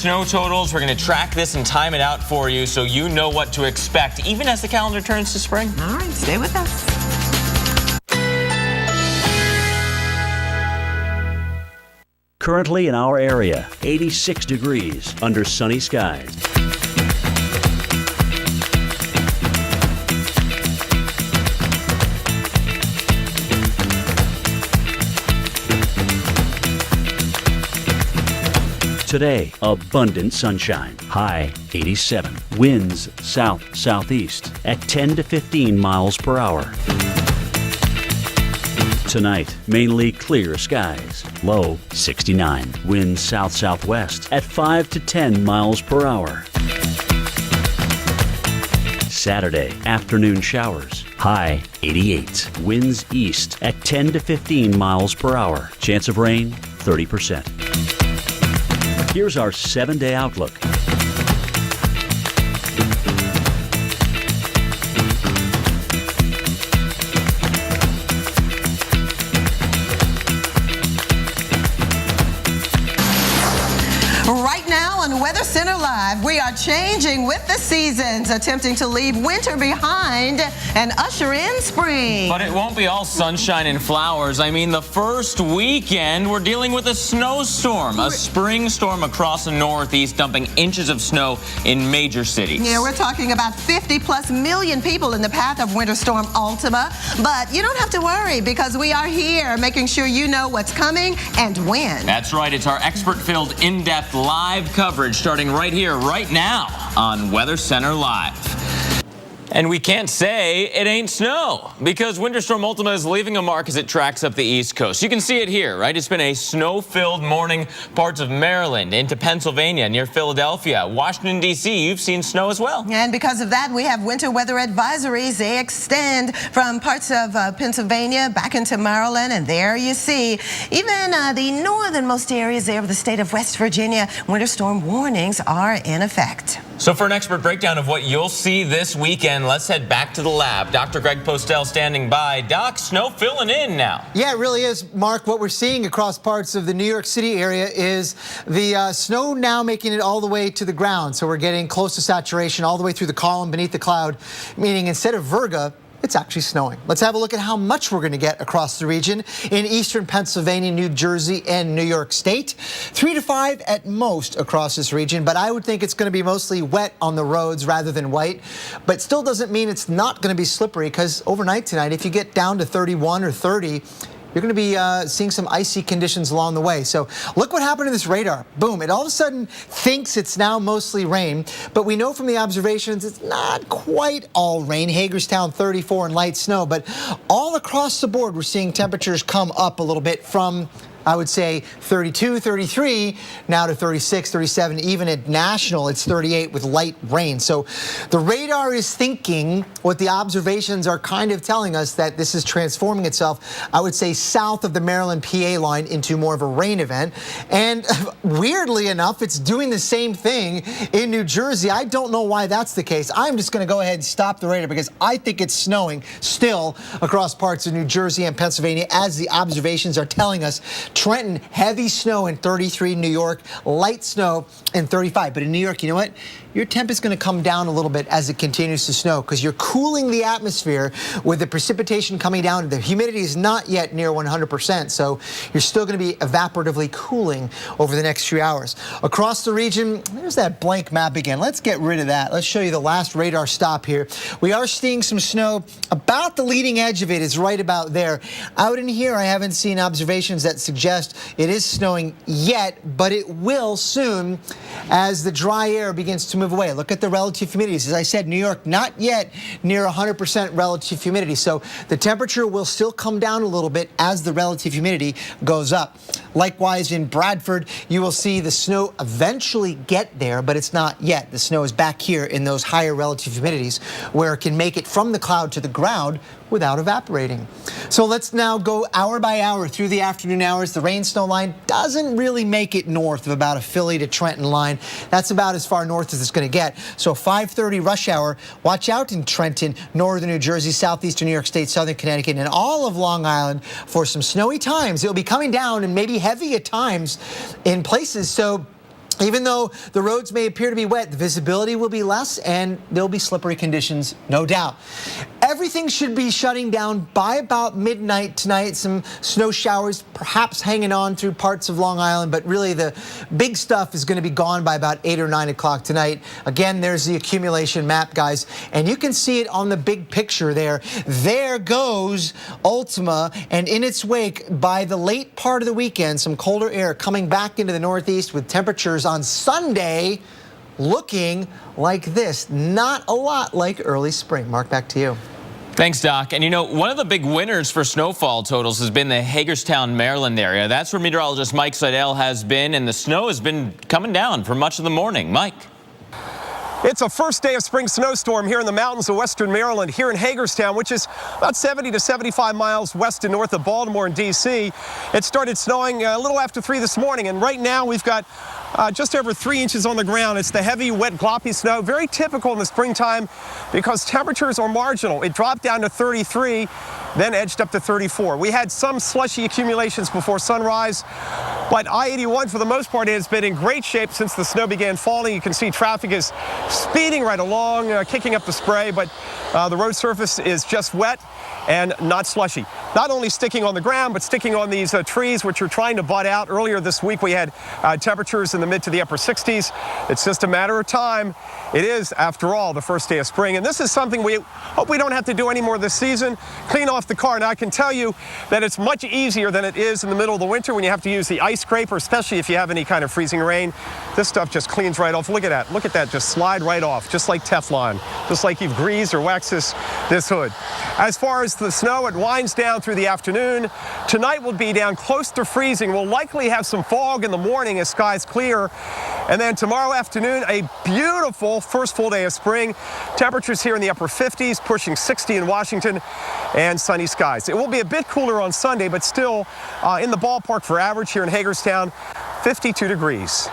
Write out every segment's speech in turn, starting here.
snow totals. We're going to track this and time it out for you so you know what to expect, even as the calendar turns to spring. All right, stay with us. Currently in our area, 86 degrees under sunny skies. Today, abundant sunshine. High 87. Winds south-southeast at 10 to 15 miles per hour. Tonight, mainly clear skies. Low 69. Winds south-southwest at 5 to 10 miles per hour. Saturday, afternoon showers. High 88. Winds east at 10 to 15 miles per hour. Chance of rain 30%. Here's our 7-day outlook. Right now on Weather Center Live, we are changing with the seasons, attempting to leave winter behind and usher in spring. But it won't be all sunshine and flowers. I mean, the first weekend, we're dealing with a snowstorm, a spring storm across the Northeast, dumping inches of snow in major cities. Yeah, we're talking about 50+ million people in the path of Winter Storm Ultima. But you don't have to worry, because we are here making sure you know what's coming and when. That's right. It's our expert-filled, in-depth live coverage starting right here, right now on Weather Center Live. And we can't say it ain't snow, because Winter Storm Ultima is leaving a mark as it tracks up the East Coast. You can see it here, right? It's been a snow-filled morning. Parts of Maryland into Pennsylvania, near Philadelphia, Washington, D.C., you've seen snow as well. And because of that, we have winter weather advisories. They extend from parts of Pennsylvania back into Maryland. And there you see, even the northernmost areas there of the state of West Virginia, winter storm warnings are in effect. So for an expert breakdown of what you'll see this weekend, let's head back to the lab. Dr. Greg Postel standing by. Doc, snow filling in now. Yeah, it really is, Mark. What we're seeing across parts of the New York City area is the snow now making it all the way to the ground. So we're getting close to saturation all the way through the column beneath the cloud, meaning instead of virga, it's actually snowing. Let's have a look at how much we're going to get across the region in eastern Pennsylvania, New Jersey, and New York State. 3 to 5 at most across this region, but I would think it's going to be mostly wet on the roads rather than white. But still doesn't mean it's not going to be slippery, because overnight tonight, if you get down to 31 or 30, you're going to be seeing some icy conditions along the way. So look what happened to this radar. Boom, it all of a sudden thinks it's now mostly rain, but we know from the observations it's not quite all rain. Hagerstown 34 and light snow, but all across the board we're seeing temperatures come up a little bit from, I would say, 32, 33, now to 36, 37, even at National, it's 38 with light rain. So the radar is thinking what the observations are kind of telling us, that this is transforming itself, I would say, south of the Maryland-PA line into more of a rain event. And weirdly enough, it's doing the same thing in New Jersey. I don't know why that's the case. I'm just going to go ahead and stop the radar, because I think it's snowing still across parts of New Jersey and Pennsylvania, as the observations are telling us. Trenton, heavy snow in 33. New York, light snow in 35. But in New York, you know what? Your temp is going to come down a little bit as it continues to snow, because you're cooling the atmosphere with the precipitation coming down. The humidity is not yet near 100%, so you're still going to be evaporatively cooling over the next few hours. Across the region, there's that blank map again. Let's get rid of that. Let's show you the last radar stop here. We are seeing some snow. About the leading edge of it is right about there. Out in here, I haven't seen observations that suggest it is snowing yet, but it will soon as the dry air begins to move away. Look at the relative humidities. As I said, New York not yet near 100% relative humidity. So the temperature will still come down a little bit as the relative humidity goes up. Likewise, in Bradford, you will see the snow eventually get there, but it's not yet. The snow is back here in those higher relative humidities, where it can make it from the cloud to the ground without evaporating. So let's now go hour by hour through the afternoon hours. The rain snow line doesn't really make it north of about a Philly to Trenton line. That's about as far north as it's going to get. So 5:30 rush hour, watch out in Trenton, northern New Jersey, southeastern New York State, southern Connecticut, and all of Long Island for some snowy times. It'll be coming down and maybe heavy at times in places. So Even though the roads may appear to be wet, the visibility will be less and there'll be slippery conditions, no doubt. Everything should be shutting down by about midnight tonight. Some snow showers perhaps hanging on through parts of Long Island, but really the big stuff is going to be gone by about 8 or 9 o'clock tonight. Again, there's the accumulation map, guys, and you can see it on the big picture there. There goes Ultima, and in its wake, by the late part of the weekend, some colder air coming back into the Northeast with temperatures on Sunday looking like this. Not a lot like early spring. Mark, back to you. Thanks, Doc. And you know, one of the big winners for snowfall totals has been the Hagerstown, Maryland area. That's where meteorologist Mike Seidel has been, and the snow has been coming down for much of the morning. Mike. It's a first day of spring snowstorm here in the mountains of western Maryland, here in Hagerstown, which is about 70 to 75 miles west and north of Baltimore and D.C. It started snowing a little after 3 this morning, and right now we've got just over 3 inches on the ground. It's the heavy, wet, gloppy snow, very typical in the springtime because temperatures are marginal. It dropped down to 33, then edged up to 34. We had some slushy accumulations before sunrise, but I-81 for the most part has been in great shape since the snow began falling. You can see traffic is speeding right along, kicking up the spray, but the road surface is just wet and not slushy. Not only sticking on the ground, but sticking on these trees, which are trying to bud out. Earlier this week, we had temperatures in the mid to the upper 60s. It's just a matter of time. It is, after all, the first day of spring. And this is something we hope we don't have to do anymore this season. Clean off the car. Now, I can tell you that it's much easier than it is in the middle of the winter when you have to use the ice scraper, especially if you have any kind of freezing rain. This stuff just cleans right off. Look at that. Look at that. Just slide right off, just like Teflon, just like you've greased or waxed this hood. As far as the snow, it winds down through the afternoon. Tonight will be down close to freezing. We'll likely have some fog in the morning as skies clear. And then tomorrow afternoon, a beautiful first full day of spring. Temperatures here in the upper 50s, pushing 60 in Washington, and sunny skies. It will be a bit cooler on Sunday, but still in the ballpark for average here in Hagerstown, 52 degrees.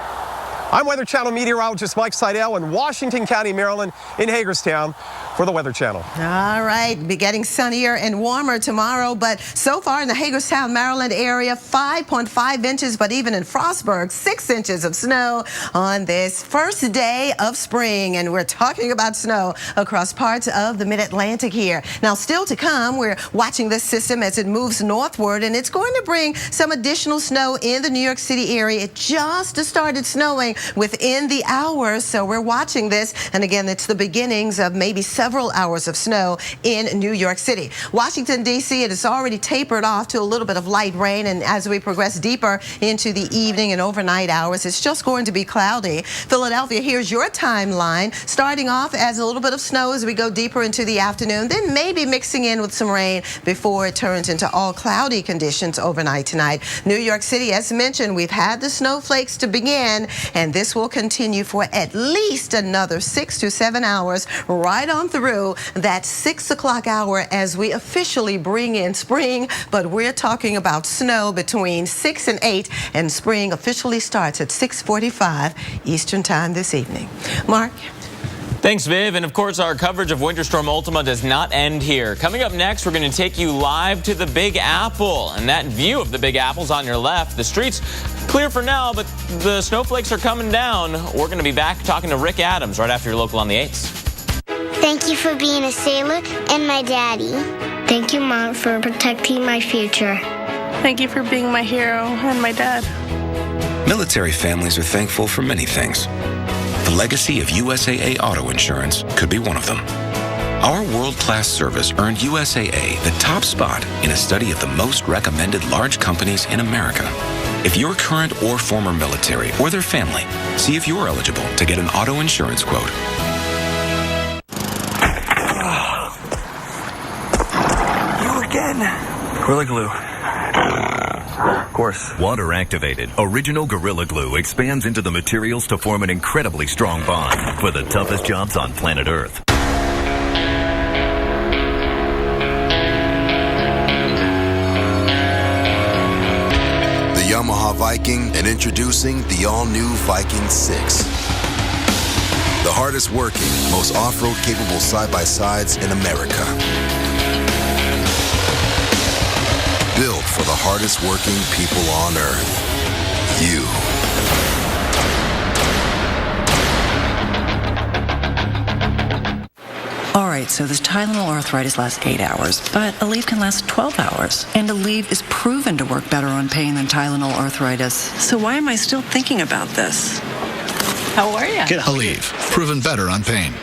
I'm Weather Channel meteorologist Mike Seidel in Washington County, Maryland, in Hagerstown for the Weather Channel. All right, be getting sunnier and warmer tomorrow, but so far in the Hagerstown, Maryland area, 5.5 inches, but even in Frostburg, 6 inches of snow on this first day of spring. And we're talking about snow across parts of the mid-Atlantic here. Now, still to come, we're watching this system as it moves northward, and it's going to bring some additional snow in the New York City area. It just started snowing within the hour, so we're watching this. And again, it's the beginnings of maybe several hours of snow in New York City. Washington, D.C., it has already tapered off to a little bit of light rain, and as we progress deeper into the evening and overnight hours, it's just going to be cloudy. Philadelphia, here's your timeline, starting off as a little bit of snow as we go deeper into the afternoon, then maybe mixing in with some rain before it turns into all cloudy conditions overnight tonight. New York City, as mentioned, we've had the snowflakes to begin, and this will continue for at least another 6 to 7 hours right on through that 6 o'clock hour as we officially bring in spring. But we're talking about snow between 6 and 8, and spring officially starts at 6:45 Eastern time this evening. Mark? Thanks, Viv. And of course, our coverage of Winter Storm Ultima does not end here. Coming up next, we're going to take you live to the Big Apple. And that view of the Big Apple's on your left. The street's clear for now, but the snowflakes are coming down. We're going to be back talking to Rick Adams right after your local on the 8s. Thank you for being a sailor and my daddy. Thank you, Mom, for protecting my future. Thank you for being my hero and my dad. Military families are thankful for many things. The legacy of USAA Auto Insurance could be one of them. Our world-class service earned USAA the top spot in a study of the most recommended large companies in America. If you're current or former military or their family, see if you're eligible to get an auto insurance quote. You again. Gorilla Glue. Of course. Water activated, original Gorilla Glue expands into the materials to form an incredibly strong bond for the toughest jobs on planet Earth. The Yamaha Viking, and introducing the all-new Viking 6. The hardest working, most off-road capable side-by-sides in America. Built for the hardest working people on Earth. You. All right, so this Tylenol arthritis lasts 8 hours, but Aleve can last 12 hours. And Aleve is proven to work better on pain than Tylenol arthritis. So why am I still thinking about this? How are you? Get Aleve, proven better on pain.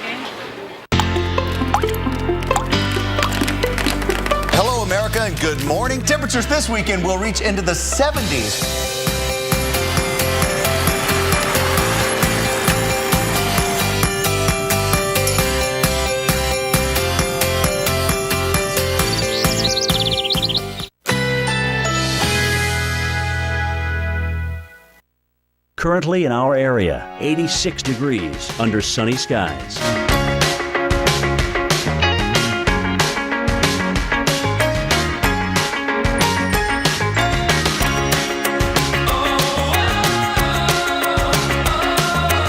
Hello, America, and good morning. Temperatures this weekend will reach into the 70s. Currently in our area, 86 degrees under sunny skies.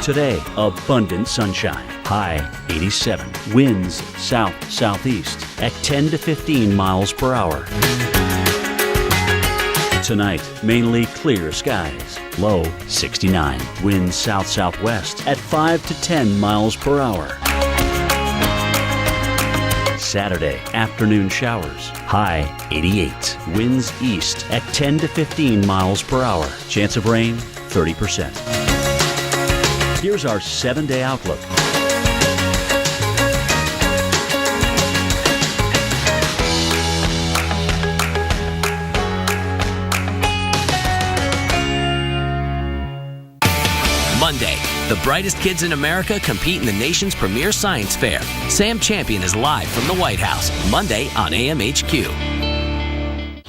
Today, abundant sunshine. High 87. Winds south-southeast at 10 to 15 miles per hour. Tonight, mainly clear skies. Low 69. Winds south-southwest at 5 to 10 miles per hour. Saturday, afternoon showers. High 88. Winds east at 10 to 15 miles per hour. Chance of rain 30%. Here's our 7-day outlook. Monday, the brightest kids in America compete in the nation's premier science fair. Sam Champion is live from the White House, Monday on AMHQ.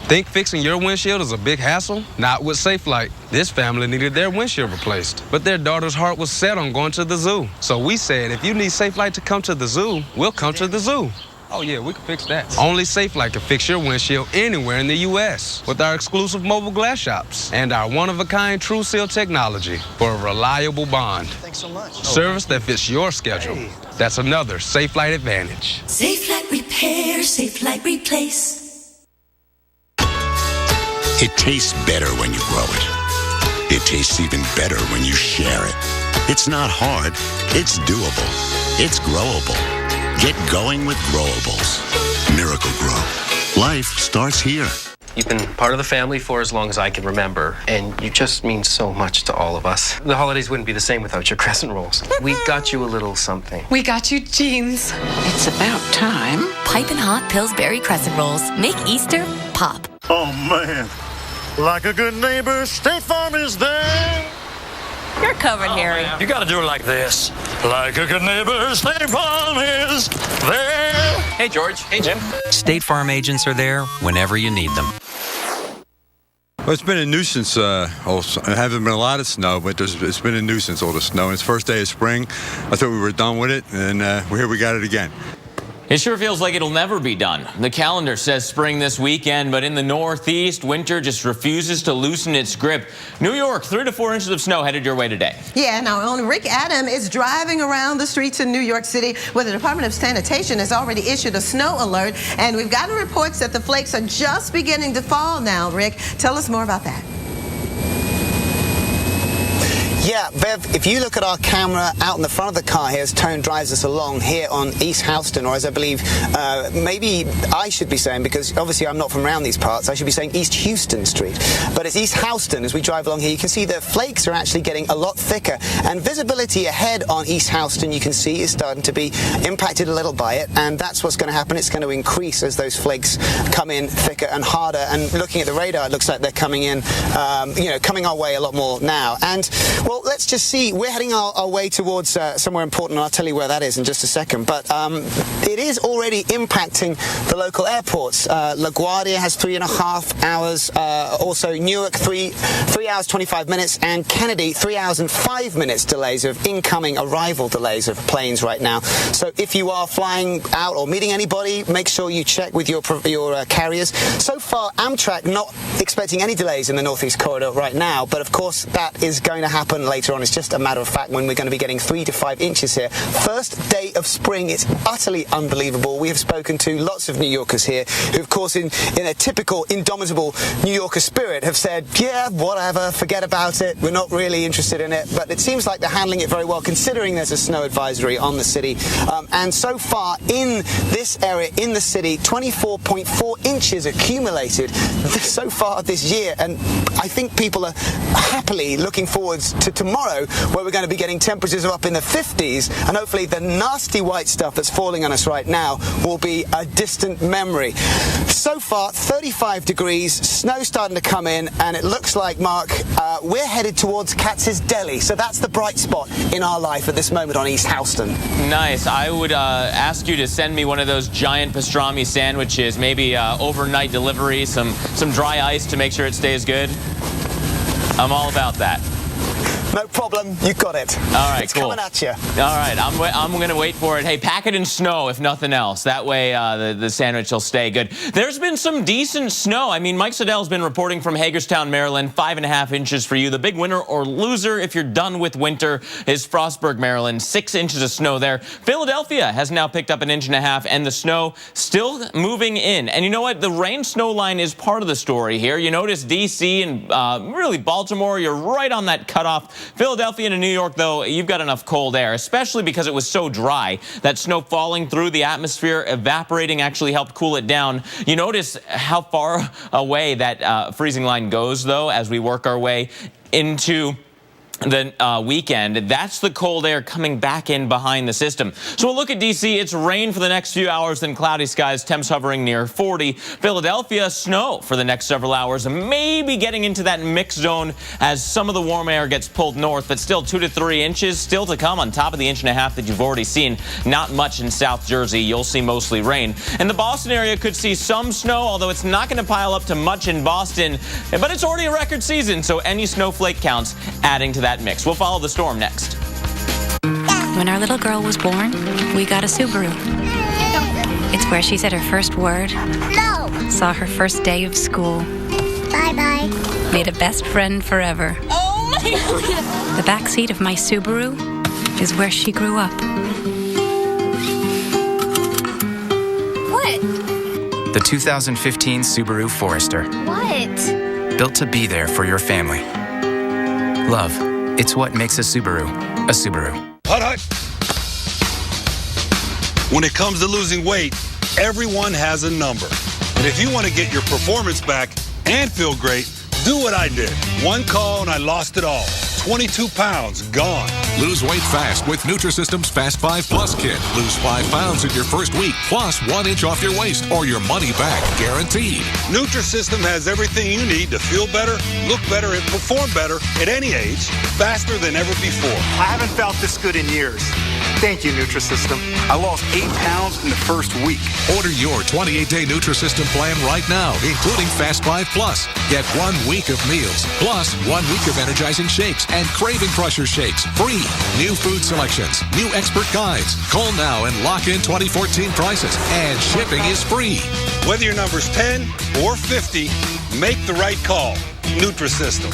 Think fixing your windshield is a big hassle? Not with Safelite. This family needed their windshield replaced, but their daughter's heart was set on going to the zoo. So we said, if you need Safelite to come to the zoo, we'll come to the zoo. Oh yeah, we can fix that. Only Safelite can fix your windshield anywhere in the U.S. with our exclusive mobile glass shops and our one-of-a-kind True Seal technology for a reliable bond. Thanks so much. Service that fits your schedule. Hey. That's another Safelite advantage. Safelite repair, Safelite replace. It tastes better when you grow it. It tastes even better when you share it. It's not hard. It's doable. It's growable. Get going with Growables. Miracle Grow. Life starts here. You've been part of the family for as long as I can remember, and you just mean so much to all of us. The holidays wouldn't be the same without your crescent rolls. We got you a little something. We got you jeans. It's about time. Piping hot Pillsbury crescent rolls. Make Easter pop. Oh, man. Like a good neighbor, State Farm is there. You're covered, Harry. Man. You gotta do it like this. Like a good neighbor, State Farm is there. Hey, George. Hey, Jim. State Farm agents are there whenever you need them. Well, it's been a nuisance. There hasn't been a lot of snow, but it's been a nuisance, all the snow. And it's first day of spring. I thought we were done with it, and here we got it again. It sure feels like it'll never be done. The calendar says spring this weekend, but in the Northeast, winter just refuses to loosen its grip. New York, 3 to 4 inches of snow headed your way today. Yeah, now own Rick Adam is driving around the streets in New York City where the Department of Sanitation has already issued a snow alert, and we've gotten reports that the flakes are just beginning to fall now. Rick, tell us more about that. Yeah, Bev, if you look at our camera out in the front of the car here as Tone drives us along here on East Houston, or as I believe maybe I should be saying, because obviously I'm not from around these parts, I should be saying East Houston Street. But it's East Houston as we drive along here. You can see the flakes are actually getting a lot thicker, and visibility ahead on East Houston, you can see, is starting to be impacted a little by it, and that's what's going to happen. It's going to increase as those flakes come in thicker and harder, and looking at the radar, it looks like they're coming in, coming our way a lot more now. And well, let's just see. We're heading our way towards somewhere important, and I'll tell you where that is in just a second. But it is already impacting the local airports. LaGuardia has 3.5 hours. Also, Newark, 3 hours, 25 minutes. And Kennedy, 3 hours and 5 minutes delays of incoming arrival delays of planes right now. So if you are flying out or meeting anybody, make sure you check with your carriers. So far, Amtrak not expecting any delays in the Northeast Corridor right now. But of course, that is going to happen happen later on. It's just a matter of fact when we're going to be getting 3 to 5 inches here. First day of spring. It's utterly unbelievable. We have spoken to lots of New Yorkers here who, of course, in a typical indomitable New Yorker spirit have said, yeah, whatever, forget about it. We're not really interested in it. But it seems like they're handling it very well, considering there's a snow advisory on the city. And so far in this area, in the city, 24.4 inches accumulated so far this year. And I think people are happily looking forward to tomorrow, where we're going to be getting temperatures up in the 50s, and hopefully the nasty white stuff that's falling on us right now will be a distant memory. So far, 35 degrees, snow starting to come in, and it looks like, Mark, we're headed towards Katz's Deli. So that's the bright spot in our life at this moment on East Houston. Nice. I would ask you to send me one of those giant pastrami sandwiches, maybe overnight delivery, some dry ice to make sure it stays good. I'm all about that. No problem. You got it. All right, it's cool. coming at you. All right, I'm going to wait for it. Hey, pack it in snow, if nothing else. That way the sandwich will stay good. There's been some decent snow. I mean, Mike Siddell's been reporting from Hagerstown, Maryland, 5.5 inches for you. The big winner or loser, if you're done with winter, is Frostburg, Maryland. 6 inches of snow there. Philadelphia has now picked up 1.5 inches, and the snow still moving in. And you know what? The rain-snow line is part of the story here. You notice D.C. and really Baltimore, you're right on that cutoff. Philadelphia and New York, though, you've got enough cold air, especially because it was so dry. That snow falling through the atmosphere, evaporating, actually helped cool it down. You notice how far away that freezing line goes, though, as we work our way into the weekend. That's the cold air coming back in behind the system. So we'll look at D.C. It's rain for the next few hours, then cloudy skies, temps hovering near 40. Philadelphia, snow for the next several hours, maybe getting into that mix zone as some of the warm air gets pulled north, but still 2 to 3 inches still to come on top of the 1.5 inches that you've already seen. Not much in South Jersey. You'll see mostly rain. And the Boston area could see some snow, although it's not going to pile up to much in Boston, but it's already a record season, so any snowflake counts, adding to that mix. We'll follow the storm next. When our little girl was born, we got a Subaru. It's where she said her first word. No. Saw her first day of school. Bye-bye. Made a best friend forever. Oh my God. The back seat of my Subaru is where she grew up. What? The 2015 Subaru Forester. What? Built to be there for your family. Love. It's what makes a Subaru a Subaru. Hut. When it comes to losing weight, everyone has a number. And if you want to get your performance back and feel great, do what I did. One call and I lost it all. 22 pounds gone. Lose weight fast with Nutrisystem's Fast 5 Plus Kit. Lose 5 pounds in your first week, plus 1 inch off your waist, or your money back, guaranteed. Nutrisystem has everything you need to feel better, look better, and perform better at any age, faster than ever before. I haven't felt this good in years. Thank you, Nutrisystem. I lost 8 pounds in the first week. Order your 28-day Nutrisystem plan right now, including Fast 5 Plus. Get 1 week of meals, plus 1 week of energizing shakes and Craving Crusher shakes, free. New food selections, new expert guides. Call now and lock in 2014 prices, and shipping is free. Whether your number's 10 or 50, make the right call. Nutrisystem.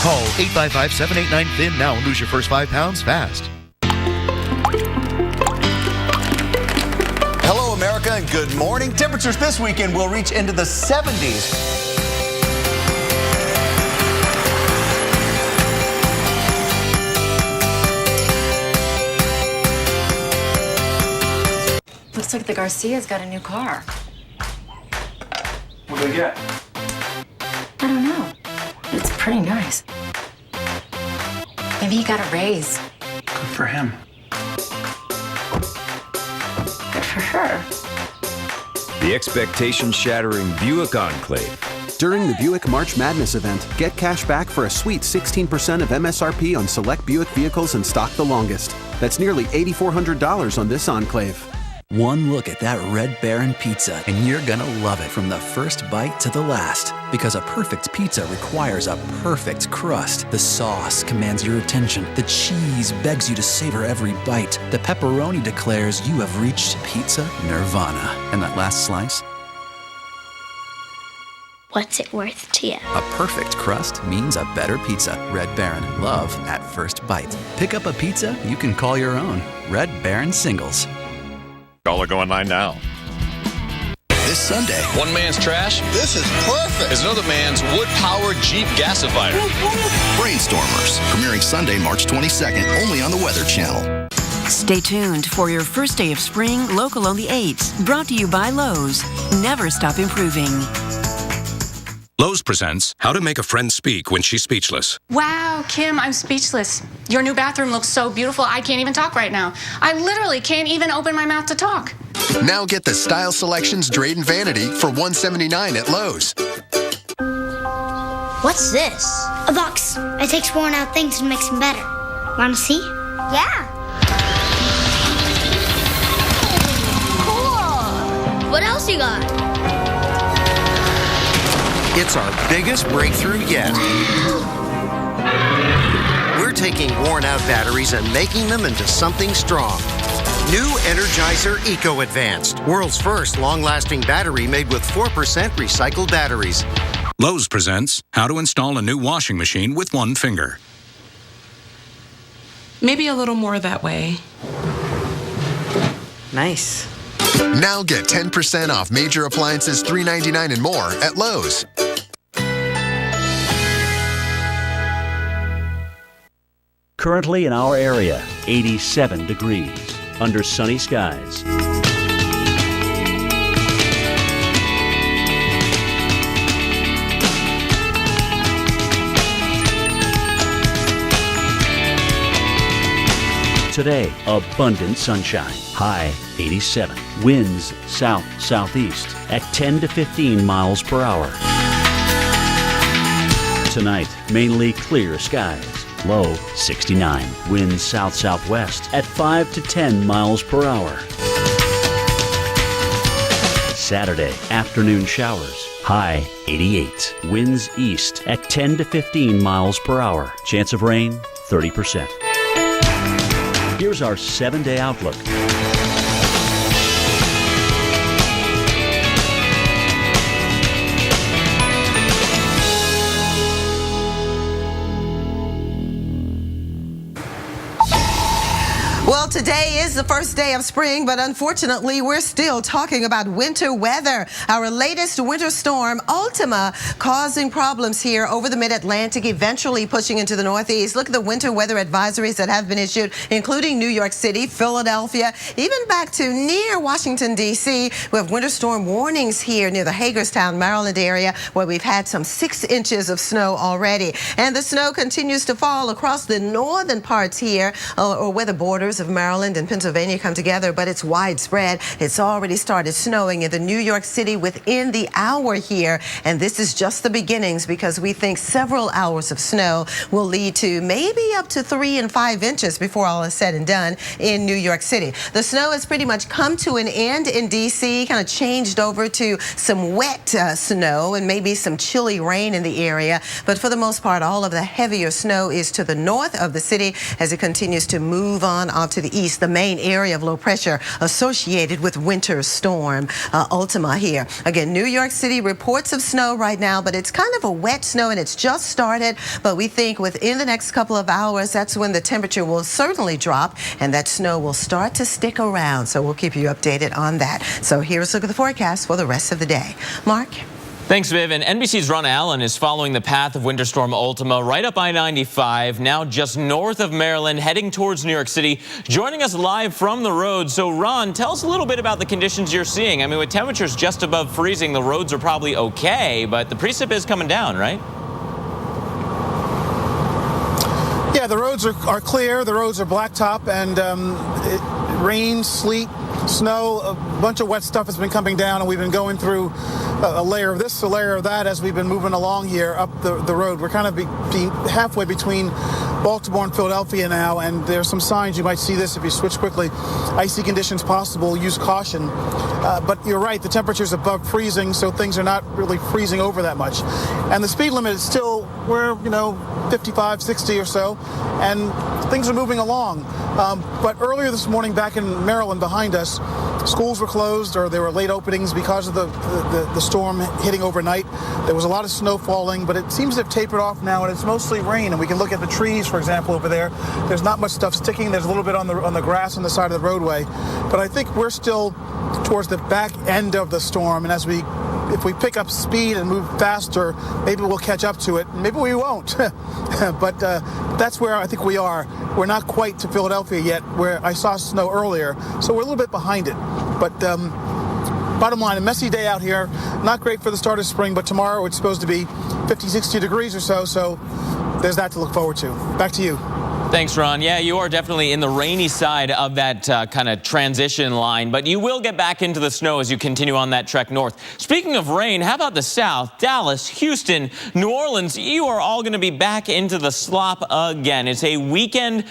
Call 855-789-THIN now and lose your first 5 pounds fast. Hello, America, and good morning. Temperatures this weekend will reach into the 70s. Looks like the Garcia's got a new car. What'd they get? I don't know. It's pretty nice. Maybe he got a raise. Good for him. Good for her. The expectation-shattering Buick Enclave. During the Buick March Madness event, get cash back for a sweet 16% of MSRP on select Buick vehicles in stock the longest. That's nearly $8,400 on this Enclave. One look at that Red Baron pizza, and you're gonna love it from the first bite to the last. Because a perfect pizza requires a perfect crust. The sauce commands your attention. The cheese begs you to savor every bite. The pepperoni declares you have reached pizza nirvana. And that last slice? What's it worth to you? A perfect crust means a better pizza. Red Baron. Love at first bite. Pick up a pizza you can call your own. Red Baron Singles. Call or go online now. This Sunday, one man's trash. This is perfect. Is another man's wood-powered Jeep gasifier. Brainstormers, premiering Sunday, March 22nd, only on the Weather Channel. Stay tuned for your first day of spring, local on the 8s. Brought to you by Lowe's. Never stop improving. Lowe's presents How to Make a Friend Speak When She's Speechless. Wow, Kim, I'm speechless. Your new bathroom looks so beautiful, I can't even talk right now. I literally can't even open my mouth to talk. Now get the Style Selections Drayton Vanity for $179 at Lowe's. What's this? A box. It takes worn out things and makes them better. Want to see? Yeah. Cool. What else you got? It's our biggest breakthrough yet. We're taking worn-out batteries and making them into something strong. New Energizer Eco Advanced, world's first long-lasting battery made with 4% recycled batteries. Lowe's presents How to Install a New Washing Machine with One Finger. Maybe a little more that way. Nice. Now get 10% off major appliances, $3.99 and more at Lowe's. Currently in our area, 87 degrees under sunny skies. Today, abundant sunshine. High 87. Winds south-southeast at 10 to 15 miles per hour. Tonight, mainly clear skies. Low 69. Winds south-southwest at 5 to 10 miles per hour. Saturday, afternoon showers. High 88. Winds east at 10 to 15 miles per hour. Chance of rain 30%. Here's our 7-day outlook. Well, today is the first day of spring, but unfortunately, we're still talking about winter weather. Our latest winter storm, Ultima, causing problems here over the mid-Atlantic, eventually pushing into the Northeast. Look at the winter weather advisories that have been issued, including New York City, Philadelphia, even back to near Washington, D.C. We have winter storm warnings here near the Hagerstown, Maryland area, where we've had some 6 inches of snow already. And the snow continues to fall across the northern parts here, or where the borders of Maryland and Pennsylvania come together, but it's widespread. It's already started snowing in the New York City within the hour here, and this is just the beginnings because we think several hours of snow will lead to maybe up to 3 and 5 inches before all is said and done in New York City. The snow has pretty much come to an end in D.C., kind of changed over to some wet snow and maybe some chilly rain in the area, but for the most part, all of the heavier snow is to the north of the city as it continues to move on off to the east, the main area of low pressure associated with winter storm Ultima here. Again, New York City reports of snow right now, but it's kind of a wet snow and it's just started, but we think within the next couple of hours, that's when the temperature will certainly drop and that snow will start to stick around. So we'll keep you updated on that. So here's a look at the forecast for the rest of the day. Mark? Thanks, Viv. And NBC's Ron Allen is following the path of Winter Storm Ultima right up I-95, now just north of Maryland, heading towards New York City, joining us live from the road. So, Ron, tell us a little bit about the conditions you're seeing. I mean, with temperatures just above freezing, the roads are probably okay, but the precip is coming down, right? Yeah, the roads are clear. The roads are blacktop, and rain, sleet, snow, a bunch of wet stuff has been coming down, and we've been going through a layer of this, a layer of that as we've been moving along here up the road. We're kind of halfway between Baltimore and Philadelphia now, and there's some signs. You might see this if you switch quickly. Icy conditions possible. Use caution. But you're right, the temperature's above freezing, so things are not really freezing over that much. And the speed limit is still, we're, 55, 60 or so, and things are moving along. But earlier this morning back in Maryland behind us, schools were closed or there were late openings because of the storm hitting overnight. There was a lot of snow falling, but it seems to have tapered off now, and it's mostly rain. And we can look at the trees, for example, over there. There's not much stuff sticking. There's a little bit on the grass on the side of the roadway. But I think we're still towards the back end of the storm, and if we pick up speed and move faster, maybe we'll catch up to it. Maybe we won't. But that's where I think we are. We're not quite to Philadelphia yet, where I saw snow earlier, so we're a little bit behind it. But bottom line, a messy day out here. Not great for the start of spring, but tomorrow it's supposed to be 50, 60 degrees or so there's that to look forward to. Back to you. Thanks, Ron. Yeah, you are definitely in the rainy side of that kind of transition line, but you will get back into the snow as you continue on that trek north. Speaking of rain, how about the south? Dallas, Houston, New Orleans, you are all going to be back into the slop again. It's a weekend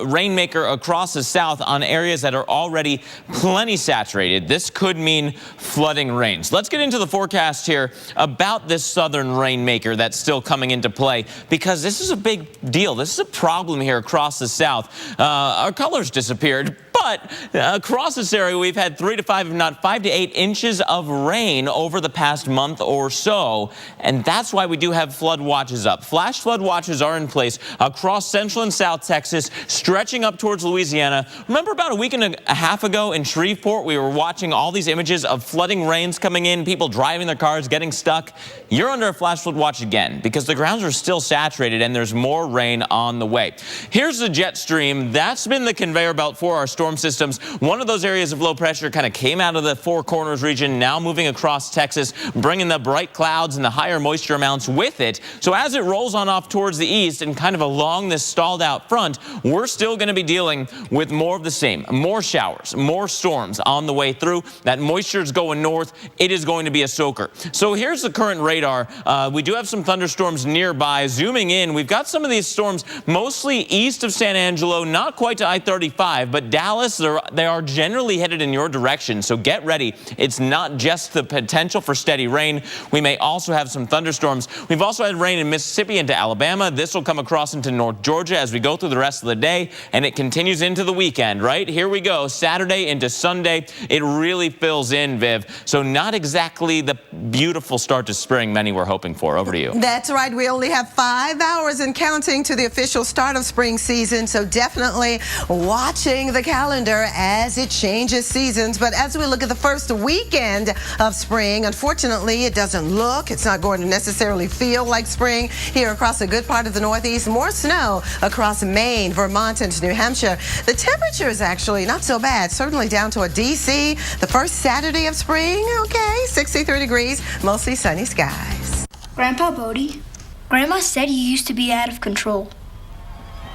rainmaker across the south on areas that are already plenty saturated. This could mean flooding rains. Let's get into the forecast here about this southern rainmaker that's still coming into play, because this is a big deal. This is a problem here across the south. Our colors disappeared, but across this area we've had 3 to 5, if not 5 to 8 inches of rain over the past month or so, and that's why we do have flood watches up. Flash flood watches are in place across central and south Texas, stretching up towards Louisiana. Remember about a week and a half ago in Shreveport, we were watching all these images of flooding rains coming in, people driving their cars, getting stuck. You're under a flash flood watch again because the grounds are still saturated and there's more rain on the way. Here's the jet stream. That's been the conveyor belt for our storm systems. One of those areas of low pressure kind of came out of the Four Corners region, now moving across Texas, bringing the bright clouds and the higher moisture amounts with it. So as it rolls on off towards the east and kind of along this stalled out front, we're still going to be dealing with more of the same. More showers, more storms on the way through. That moisture is going north. It is going to be a soaker. So here's the current radar. We do have some thunderstorms nearby. Zooming in, we've got some of these storms mostly east of San Angelo, not quite to I-35, but Dallas, they are generally headed in your direction, so get ready. It's not just the potential for steady rain. We may also have some thunderstorms. We've also had rain in Mississippi into Alabama. This will come across into North Georgia as we go through the rest of the day, and it continues into the weekend, right? Here we go, Saturday into Sunday. It really fills in, Viv. So not exactly the beautiful start to spring many were hoping for. Over to you. That's right. We only have 5 hours and counting to the official start of spring season, so definitely watching the calendar as it changes seasons. But as we look at the first weekend of spring, unfortunately, it's not going to necessarily feel like spring here across a good part of the Northeast. More snow across Maine, Vermont, and New Hampshire. The temperature is actually not so bad, certainly down to a DC. The first Saturday of spring, okay, 63 degrees, mostly sunny skies. Grandpa Bodie, Grandma said you used to be out of control.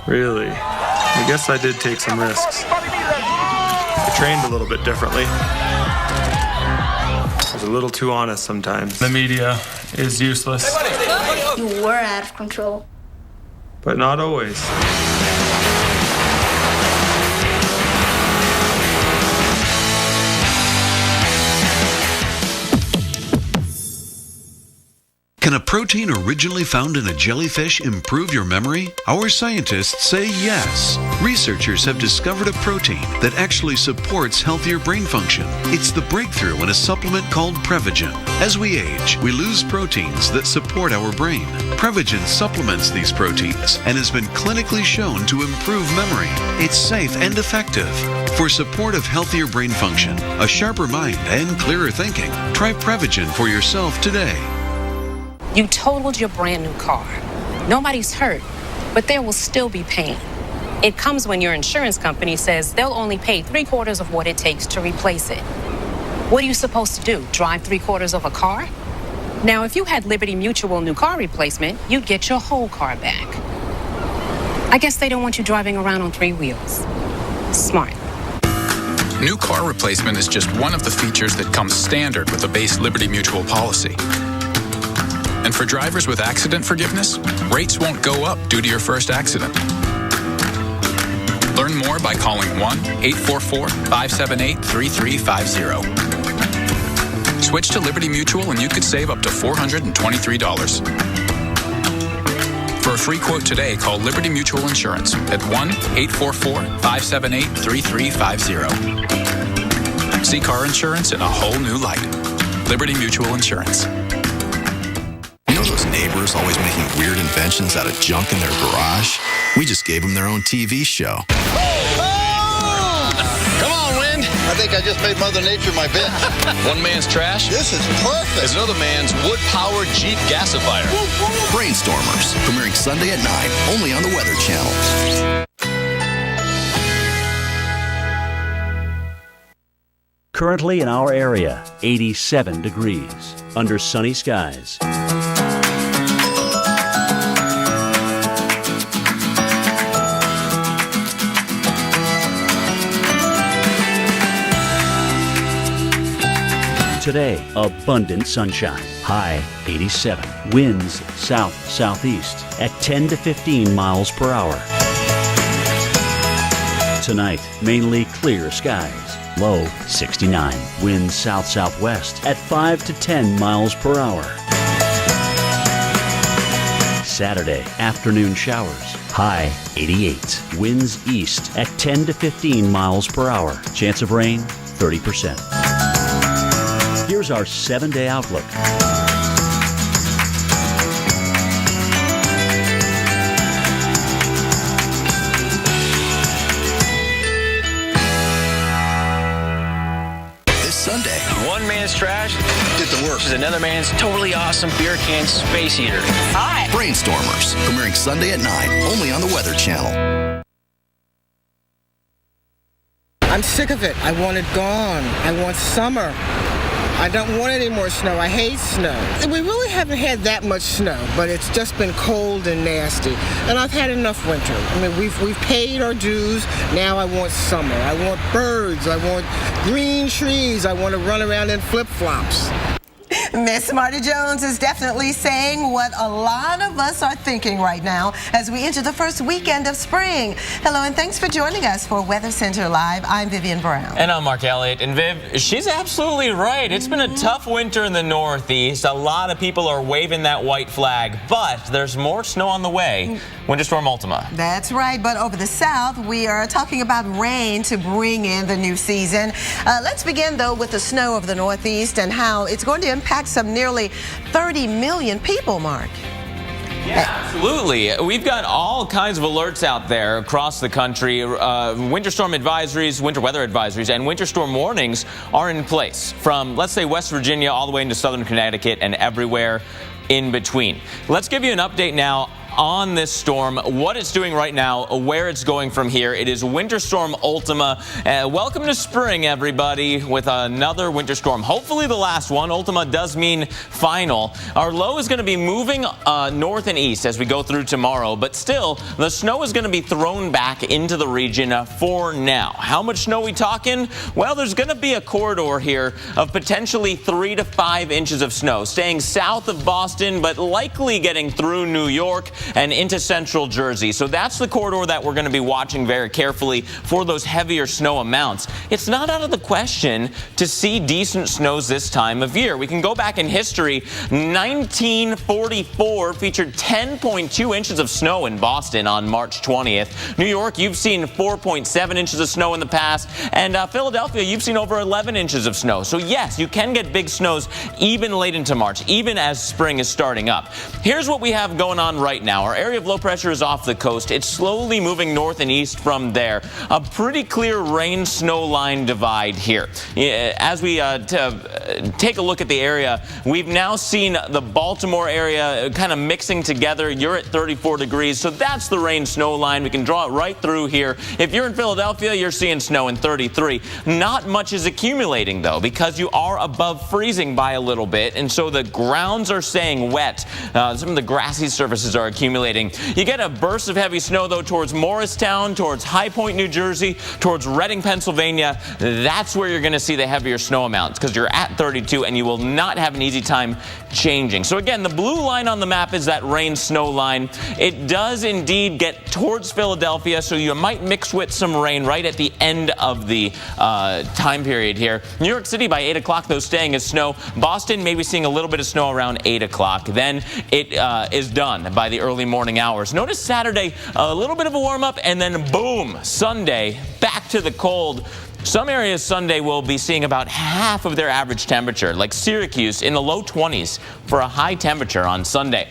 Really? I guess I did take some risks. I trained a little bit differently. I was a little too honest sometimes. The media is useless. You were out of control. But not always. Can a protein originally found in a jellyfish improve your memory? Our scientists say yes. Researchers have discovered a protein that actually supports healthier brain function. It's the breakthrough in a supplement called Prevagen. As we age, we lose proteins that support our brain. Prevagen supplements these proteins and has been clinically shown to improve memory. It's safe and effective. For support of healthier brain function, a sharper mind, and clearer thinking, try Prevagen for yourself today. You totaled your brand new car. Nobody's hurt, but there will still be pain. It comes when your insurance company says they'll only pay 3/4 of what it takes to replace it. What are you supposed to do, drive 3/4 of a car? Now, if you had Liberty Mutual new car replacement, you'd get your whole car back. I guess they don't want you driving around on 3 wheels. Smart. New car replacement is just one of the features that comes standard with the base Liberty Mutual policy. And for drivers with accident forgiveness, rates won't go up due to your first accident. Learn more by calling 1-844-578-3350. Switch to Liberty Mutual and you could save up to $423. For a free quote today, call Liberty Mutual Insurance at 1-844-578-3350. See car insurance in a whole new light. Liberty Mutual Insurance. You know those neighbors always making weird inventions out of junk in their garage? We just gave them their own TV show. Come on, Wind. I think I just made Mother Nature my bitch. One man's trash. This is perfect. Is another man's wood-powered Jeep gasifier. Brainstormers, premiering Sunday at 9, only on the Weather Channel. Currently in our area, 87 degrees, under sunny skies. Today, abundant sunshine. High 87. Winds south-southeast at 10 to 15 miles per hour. Tonight, mainly clear skies. Low 69. Winds south-southwest at 5 to 10 miles per hour. Saturday, afternoon showers. High 88. Winds east at 10 to 15 miles per hour. Chance of rain 30%. Here's our 7-day outlook. This Sunday, One man's trash. get to work. Is another man's totally awesome beer can space heater. Hi. Brainstormers, premiering Sunday at 9, only on the Weather Channel. I'm sick of it. I want it gone. I want summer. I don't want any more snow. I hate snow. We really haven't had that much snow, but it's just been cold and nasty. And I've had enough winter. I mean, we've paid our dues. Now I want summer. I want birds. I want green trees. I want to run around in flip-flops. Miss Marta Jones is definitely saying what a lot of us are thinking right now as we enter the first weekend of spring. Hello and thanks for joining us for Weather Center Live. I'm Vivian Brown. And I'm Mark Elliott. And Viv, she's absolutely right. It's been a tough winter in the Northeast. A lot of people are waving that white flag, but there's more snow on the way. Winter Storm Ultima. That's right, but over the South, we are talking about rain to bring in the new season. Let's begin, though, with the snow of the Northeast and how it's going to impact some nearly 30 million people, Mark. Yeah, absolutely. We've got all kinds of alerts out there across the country. Winter storm advisories, winter weather advisories, and winter storm warnings are in place from, let's say, West Virginia all the way into southern Connecticut and everywhere in between. Let's give you an update now on this storm, what it's doing right now, where it's going from here. It is Winter Storm Ultima. Welcome to spring, everybody, with another winter storm. Hopefully the last one. Ultima does mean final. Our low is going to be moving north and east as we go through tomorrow, but still, the snow is going to be thrown back into the region for now. How much snow we talking? Well, there's going to be a corridor here of potentially 3 to 5 inches of snow, staying south of Boston, but likely getting through New York and into central Jersey. So that's the corridor that we're going to be watching very carefully for those heavier snow amounts. It's not out of the question to see decent snows this time of year. We can go back in history. 1944 featured 10.2 inches of snow in Boston on March 20th. New York, you've seen 4.7 inches of snow in the past. And Philadelphia, you've seen over 11 inches of snow. So yes, you can get big snows even late into March, even as spring is starting up. Here's what we have going on right now. Our area of low pressure is off the coast. It's slowly moving north and east from there. A pretty clear rain-snow line divide here. As we take a look at the area, we've now seen the Baltimore area kind of mixing together. You're at 34 degrees, so that's the rain-snow line. We can draw it right through here. If you're in Philadelphia, you're seeing snow in 33. Not much is accumulating, though, because you are above freezing by a little bit, and so the grounds are staying wet. Some of the grassy surfaces are accumulating. accumulating. You get a burst of heavy snow, though, towards Morristown, towards High Point, New Jersey, towards Reading, Pennsylvania. That's where you're going to see the heavier snow amounts because you're at 32 and you will not have an easy time changing. So again, the blue line on the map is that rain-snow line. It does indeed get towards Philadelphia, so you might mix with some rain right at the end of the time period here. New York City by 8 o'clock, though, staying as snow. Boston maybe seeing a little bit of snow around 8 o'clock. Then it is done by the early morning hours. Notice Saturday, a little bit of a warm-up, and then boom, Sunday, back to the cold. Some areas Sunday will be seeing about half of their average temperature, like Syracuse in the low 20s for a high temperature on Sunday.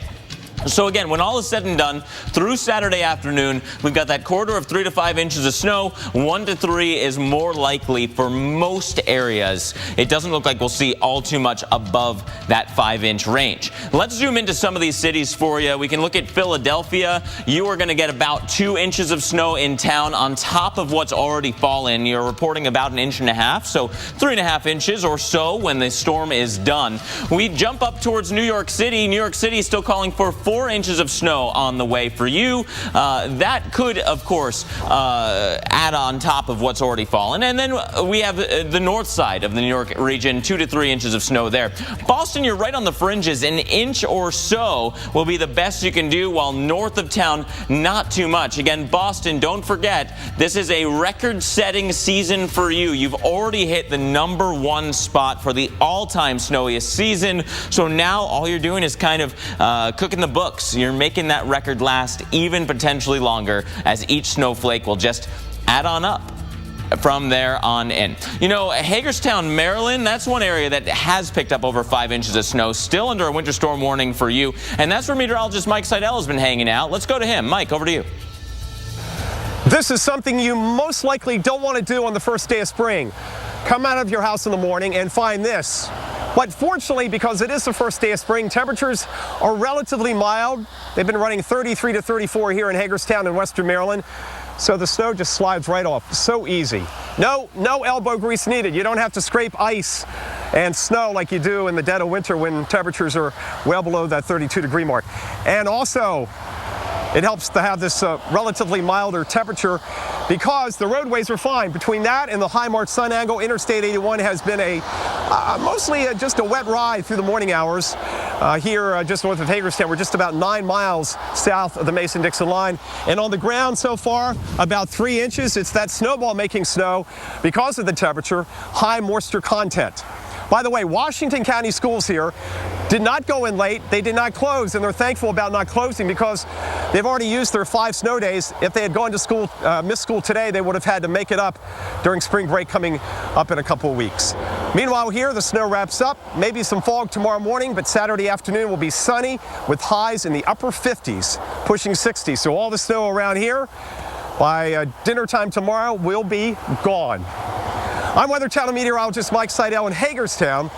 So again, when all is said and done, through Saturday afternoon, we've got that corridor of 3 to 5 inches of snow. 1 to 3 is more likely for most areas. It doesn't look like we'll see all too much above that 5-inch range. Let's zoom into some of these cities for you. We can look at Philadelphia. You are going to get about 2 inches of snow in town on top of what's already fallen. You're reporting about 1.5 inches, so 3.5 inches or so when the storm is done. We jump up towards New York City. New York City is still calling for 4 inches of snow on the way for you. That could, of course, add on top of what's already fallen. And then we have the north side of the New York region, 2 to 3 inches of snow there. Boston, you're right on the fringes. 1 inch or so will be the best you can do, while north of town, not too much. Again, Boston, don't forget, this is a record-setting season for you. You've already hit the #1 spot for the all-time snowiest season. So now all you're doing is kind of cooking the books. You're making that record last even potentially longer, as each snowflake will just add on up from there on in. You know, Hagerstown, Maryland, that's one area that has picked up over 5 inches of snow, still under a winter storm warning for you. And that's where meteorologist Mike Seidel has been hanging out. Let's go to him. Mike, over to you. This is something you most likely don't want to do on the first day of spring. Come out of your house in the morning and find this. But fortunately, because it is the first day of spring, temperatures are relatively mild. They've been running 33 to 34 here in Hagerstown in western Maryland. So the snow just slides right off. So easy. No elbow grease needed. You don't have to scrape ice and snow like you do in the dead of winter when temperatures are well below that 32-degree mark. And also, it helps to have this relatively milder temperature because the roadways are fine. Between that and the high March sun angle, Interstate 81 has been mostly just a wet ride through the morning hours. Here just north of Hagerstown, we're just about 9 miles south of the Mason-Dixon line. And on the ground so far, about 3 inches. It's that snowball making snow because of the temperature, high moisture content. By the way, Washington County schools here did not go in late. They did not close, and they're thankful about not closing because they've already used their 5 snow days. If they had gone to school, missed school today, they would have had to make it up during spring break coming up in a couple of weeks. Meanwhile, here the snow wraps up. Maybe some fog tomorrow morning, but Saturday afternoon will be sunny with highs in the upper 50s, pushing 60. So all the snow around here by dinner time tomorrow will be gone. I'm Weather Channel meteorologist Mike Seidel in Hagerstown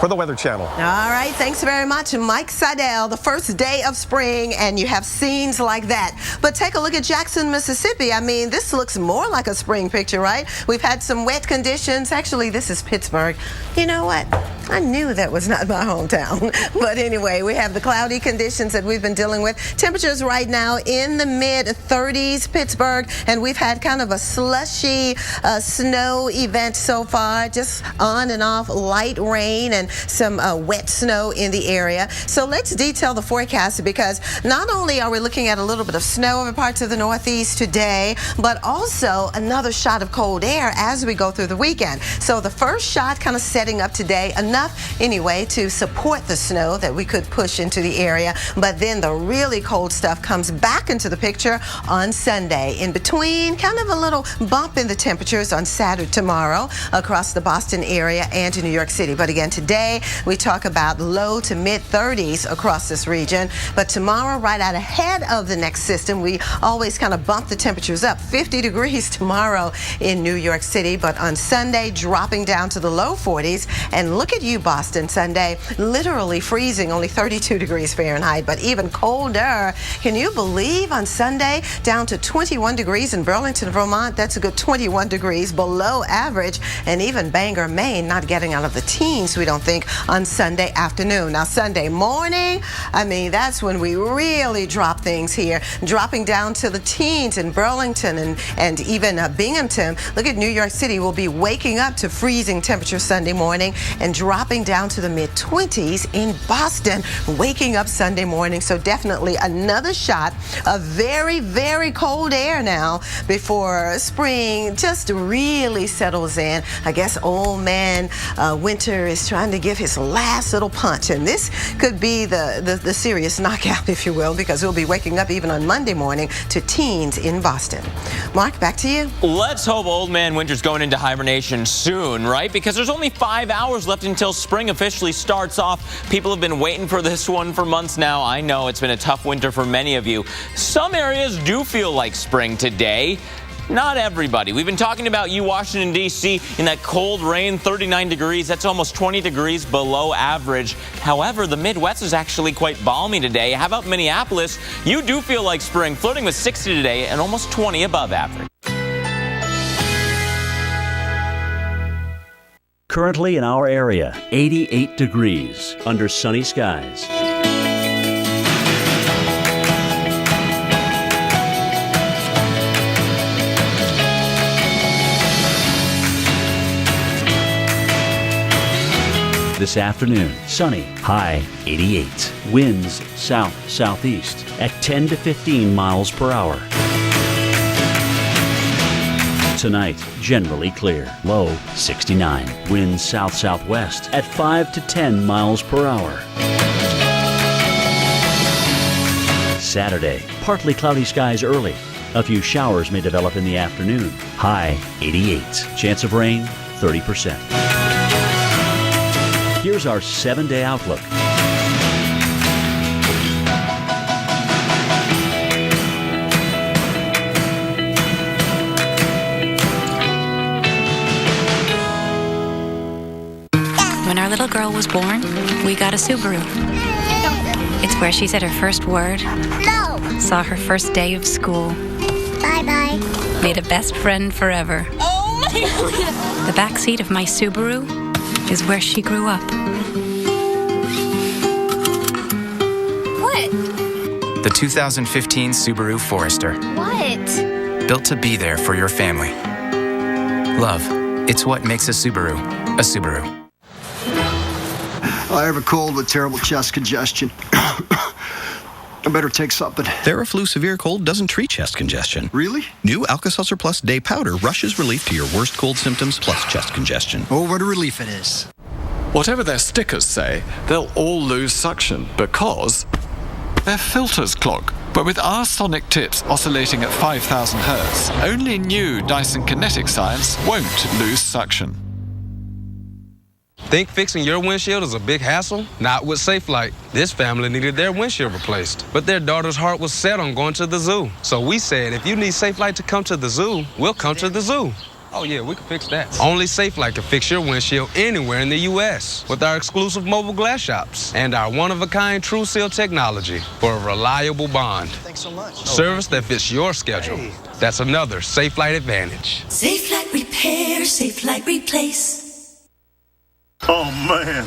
for the Weather Channel. All right, thanks very much, Mike Seidel. The first day of spring, and you have scenes like that. But take a look at Jackson, Mississippi. I mean, this looks more like a spring picture, right? We've had some wet conditions. Actually, this is Pittsburgh. You know what? I knew that was not my hometown. But anyway, we have the cloudy conditions that we've been dealing with. Temperatures right now in the mid-30s, Pittsburgh, and we've had kind of a slushy snow event so far, just on and off light rain and some wet snow in the area. So let's detail the forecast, because not only are we looking at a little bit of snow over parts of the Northeast today, but also another shot of cold air as we go through the weekend. So the first shot kind of setting up today, enough anyway to support the snow that we could push into the area, but then the really cold stuff comes back into the picture on Sunday. In between, kind of a little bump in the temperatures on Saturday, tomorrow, across the Boston area and to New York City. But again, today we talk about low to mid-30s across this region, but tomorrow, right out ahead of the next system, we always kind of bump the temperatures up. 50 degrees tomorrow in New York City, but on Sunday dropping down to the low 40s. And look at at you, Boston, Sunday. Literally freezing, only 32 degrees Fahrenheit, but even colder. Can you believe on Sunday down to 21 degrees in Burlington, Vermont? That's a good 21 degrees below average. And even Bangor, Maine, not getting out of the teens, we don't think, on Sunday afternoon. Now, Sunday morning, I mean, that's when we really drop things here, dropping down to the teens in Burlington and even Binghamton. Look at New York City. We'll be waking up to freezing temperatures Sunday morning and dropping down to the mid-20s in Boston, waking up Sunday morning. So definitely another shot of very, very cold air now before spring just really settles in. I guess old man winter is trying to give his last little punch, and this could be the serious knockout, if you will, because we'll be waking up even on Monday morning to teens in Boston. Mark, back to you. Let's hope old man winter's going into hibernation soon, right? Because there's only 5 hours left until spring officially starts off. People have been waiting for this one for months now. I know it's been a tough winter for many of you. Some areas do feel like spring today. Not everybody. We've been talking about you, Washington, D.C., in that cold rain, 39 degrees. That's almost 20 degrees below average. However, the Midwest is actually quite balmy today. How about Minneapolis? You do feel like spring, flirting with 60 today and almost 20 above average. Currently in our area, 88 degrees under sunny skies. This afternoon, sunny, high 88. Winds south-southeast at 10 to 15 miles per hour. Tonight, generally clear, low 69. Winds south-southwest at 5 to 10 miles per hour. Saturday, partly cloudy skies early. A few showers may develop in the afternoon. High 88. Chance of rain 30%. Here's our 7-day outlook. When our little girl was born, we got a Subaru. It's where she said her first word. No. Saw her first day of school. Bye-bye. Made a best friend forever. Oh my God. The back seat of my Subaru is where she grew up. What? The 2015 Subaru Forester. What? Built to be there for your family. Love, it's what makes a Subaru a Subaru. I have a cold with terrible chest congestion. I better take something. Theraflu Severe Cold doesn't treat chest congestion. Really? New Alka-Seltzer Plus Day Powder rushes relief to your worst cold symptoms plus chest congestion. Oh, what a relief it is. Whatever their stickers say, they'll all lose suction because their filters clog. But with our sonic tips oscillating at 5,000 hertz, only new Dyson Kinetic Science won't lose suction. Think fixing your windshield is a big hassle? Not with Safelite. This family needed their windshield replaced, but their daughter's heart was set on going to the zoo. So we said, if you need Safelite to come to the zoo, we'll come to the zoo. Oh yeah, we can fix that. Only Safelite can fix your windshield anywhere in the U.S. with our exclusive mobile glass shops and our one-of-a-kind True Seal technology for a reliable bond. Thanks so much. Service that fits your schedule. Hey. That's another Safelite advantage. Safelite repair, Safelite replace. Oh man,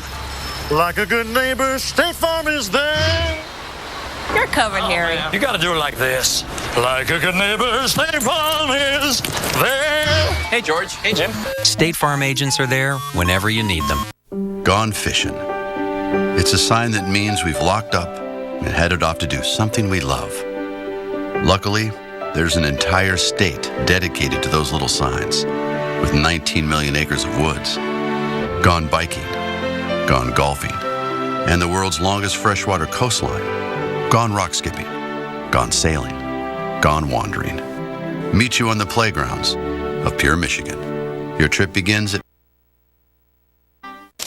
like a good neighbor, State Farm is there. You're covered, Harry. You gotta do it like this. Like a good neighbor, State Farm is there. Hey, George. Hey, Jim. State Farm agents are there whenever you need them. Gone fishing. It's a sign that means we've locked up and headed off to do something we love. Luckily, there's an entire state dedicated to those little signs, with 19 million acres of woods. Gone biking, gone golfing, and the world's longest freshwater coastline. Gone rock skipping, gone sailing, gone wandering. Meet you on the playgrounds of Pure Michigan. Your trip begins at...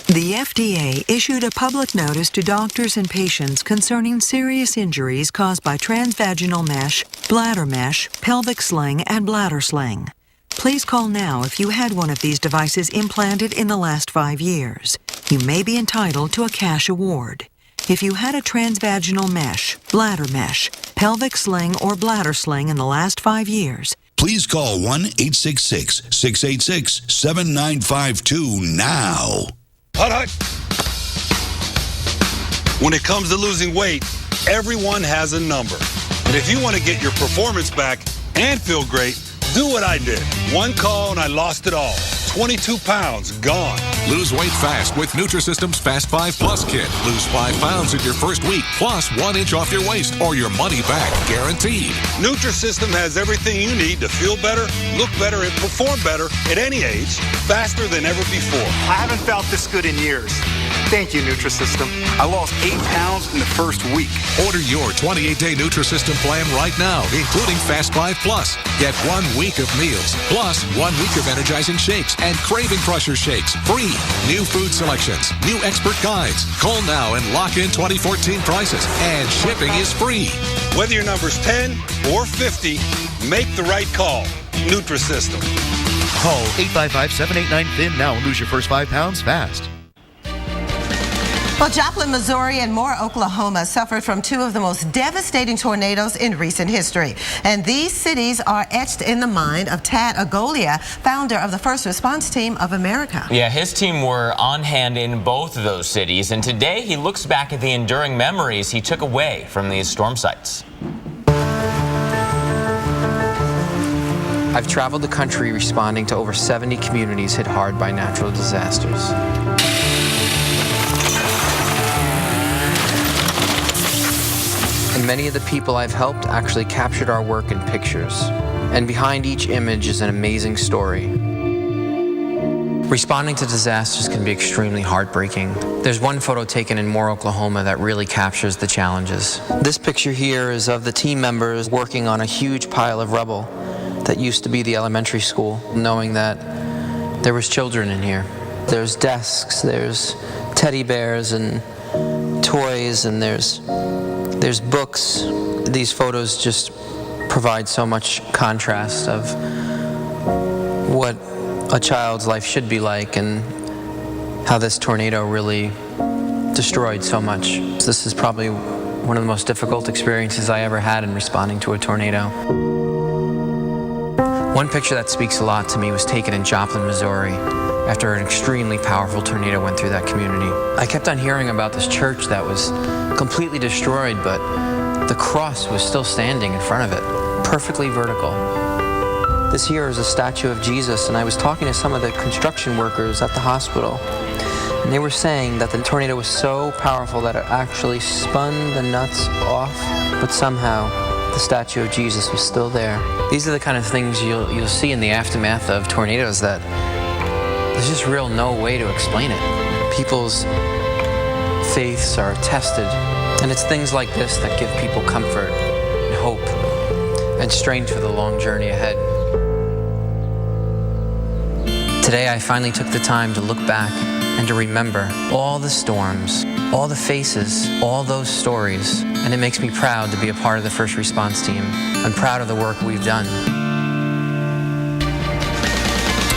The FDA issued a public notice to doctors and patients concerning serious injuries caused by transvaginal mesh, bladder mesh, pelvic sling, and bladder sling. Please call now if you had one of these devices implanted in the last 5 years. you may be entitled to a cash award. If you had a transvaginal mesh, bladder mesh, pelvic sling, or bladder sling in the last 5 years, please call 1-866-686-7952 now. Hut. When it comes to losing weight, everyone has a number. And if you want to get your performance back and feel great, do what I did. One call and I lost it all. 22 pounds gone. Lose weight fast with Nutrisystem's Fast 5 Plus Kit. Lose 5 pounds in your first week, plus 1 inch off your waist or your money back, guaranteed. Nutrisystem has everything you need to feel better, look better, and perform better at any age, faster than ever before. I haven't felt this good in years. Thank you, Nutrisystem. I lost 8 pounds in the first week. Order your 28-day Nutrisystem plan right now, including Fast 5 Plus. Get 1 week of meals, plus 1 week of energizing shakes and craving crusher shakes, free. New food selections, new expert guides. Call now and lock in 2014 prices, and shipping is free. Whether your number's 10 or 50, make the right call. Nutrisystem. Call 855-789-FIN now and lose your first 5 pounds fast. Well, Joplin, Missouri and Moore, Oklahoma suffered from 2 of the most devastating tornadoes in recent history. And these cities are etched in the mind of Tad Agolia, founder of the First Response Team of America. Yeah, his team were on hand in both of those cities. And today he looks back at the enduring memories he took away from these storm sites. I've traveled the country responding to over 70 communities hit hard by natural disasters. And many of the people I've helped actually captured our work in pictures. And behind each image is an amazing story. Responding to disasters can be extremely heartbreaking. There's one photo taken in Moore, Oklahoma that really captures the challenges. This picture here is of the team members working on a huge pile of rubble that used to be the elementary school, knowing that there was children in here. There's desks, there's teddy bears and toys, and there's books. These photos just provide so much contrast of what a child's life should be like and how this tornado really destroyed so much. This is probably one of the most difficult experiences I ever had in responding to a tornado. One picture that speaks a lot to me was taken in Joplin, Missouri, after an extremely powerful tornado went through that community. I kept on hearing about this church that was completely destroyed, but the cross was still standing in front of it, perfectly vertical. This here is a statue of Jesus, and I was talking to some of the construction workers at the hospital, and they were saying that the tornado was so powerful that it actually spun the nuts off, but somehow the statue of Jesus was still there. These are the kind of things you'll see in the aftermath of tornadoes that there's just real no way to explain it. People's faiths are tested, and it's things like this that give people comfort and hope and strength for the long journey ahead. Today I finally took the time to look back and to remember all the storms, all the faces, all those stories, and it makes me proud to be a part of the First Response Team. I'm proud of the work we've done.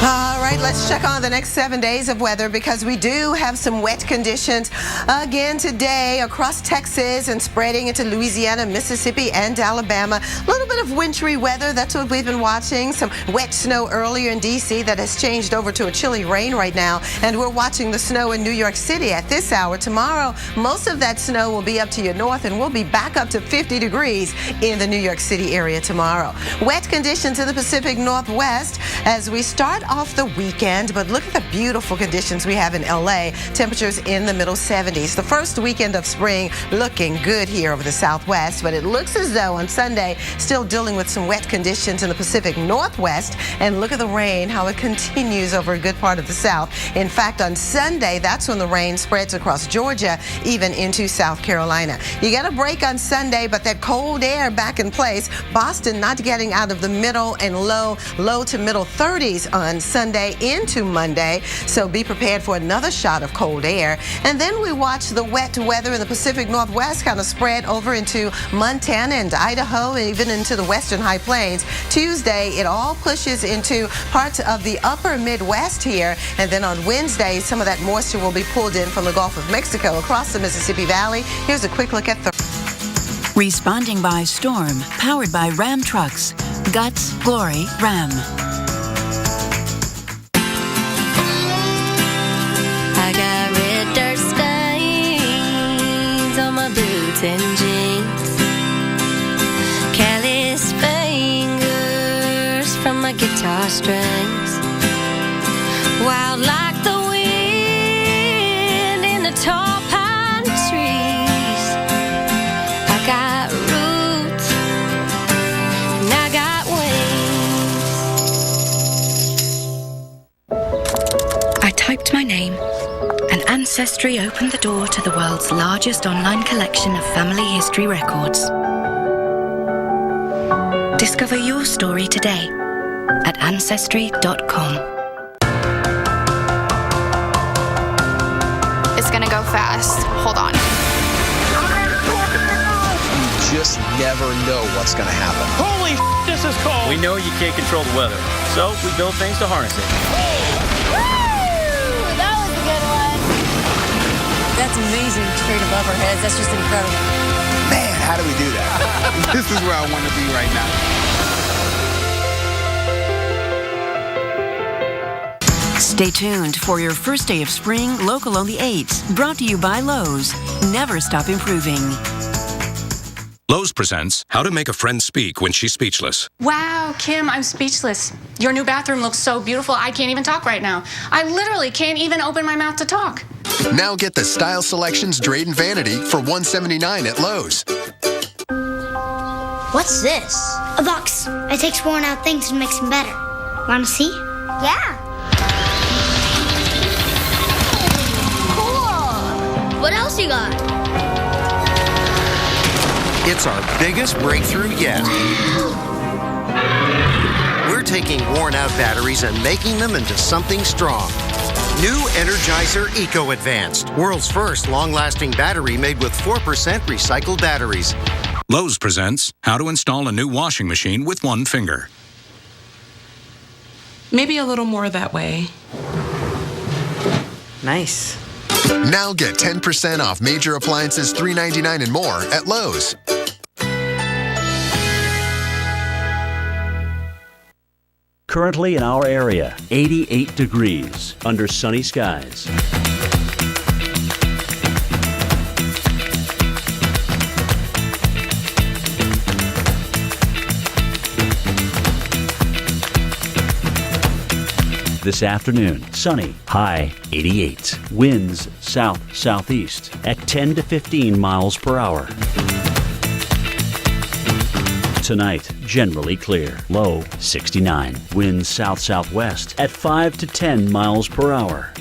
All right, let's check on the next 7 days of weather because we do have some wet conditions again today across Texas and spreading into Louisiana, Mississippi, and Alabama. A little bit of wintry weather, that's what we've been watching. Some wet snow earlier in D.C. that has changed over to a chilly rain right now. And we're watching the snow in New York City at this hour. Tomorrow, most of that snow will be up to your north and we'll be back up to 50 degrees in the New York City area tomorrow. Wet conditions in the Pacific Northwest as we start off the weekend, but look at the beautiful conditions we have in LA. Temperatures in the middle 70s. The first weekend of spring looking good here over the Southwest, but it looks as though on Sunday still dealing with some wet conditions in the Pacific Northwest. And look at the rain, how it continues over a good part of the South. In fact, on Sunday, that's when the rain spreads across Georgia, even into South Carolina. You get a break on Sunday, but that cold air back in place. Boston not getting out of the middle and low to middle 30s on Sunday into Monday, so be prepared for another shot of cold air. And then we watch the wet weather in the Pacific Northwest kind of spread over into Montana and Idaho, and even into the western high plains. Tuesday, it all pushes into parts of the upper Midwest here, and then on Wednesday, some of that moisture will be pulled in from the Gulf of Mexico across the Mississippi Valley. Here's a quick look at Responding by storm, powered by Ram trucks. Guts, glory, Ram. I got red dirt stains on my boots and jeans. Callous fingers from my guitar strings. Wild like the wind in the tall pine trees. I got roots and I got wings. I typed my name, and Ancestry opened the door to the world's largest online collection of family history records. Discover your story today at Ancestry.com. It's gonna go fast. Hold on. You just never know what's gonna happen. Holy this is cold. We know you can't control the weather, so we build things to harness it. That was a good one. That's amazing, straight above our heads. That's just incredible. Man, how do we do that? This is where I want to be right now. Stay tuned for your first day of spring, local on the 8s. Brought to you by Lowe's. Never stop improving. Lowe's presents How to Make a Friend Speak When She's Speechless. Wow, Kim, I'm speechless. Your new bathroom looks so beautiful, I can't even talk right now. I literally can't even open my mouth to talk. Now get the Style Selections Drayton Vanity for $179 at Lowe's. What's this? A box. It takes worn out things and makes them better. Want to see? Yeah. Cool. What else you got? It's our biggest breakthrough yet. We're taking worn-out batteries and making them into something strong. New Energizer Eco Advanced, world's first long-lasting battery made with 4% recycled batteries. Lowe's presents How to Install a New Washing Machine with One Finger. Maybe a little more that way. Nice. Now get 10% off major appliances $3.99 and more at Lowe's. Currently in our area, 88 degrees under sunny skies. This afternoon, sunny, high 88. Winds south-southeast at 10 to 15 miles per hour. Tonight, generally clear, low 69. Winds south-southwest at 5 to 10 miles per hour.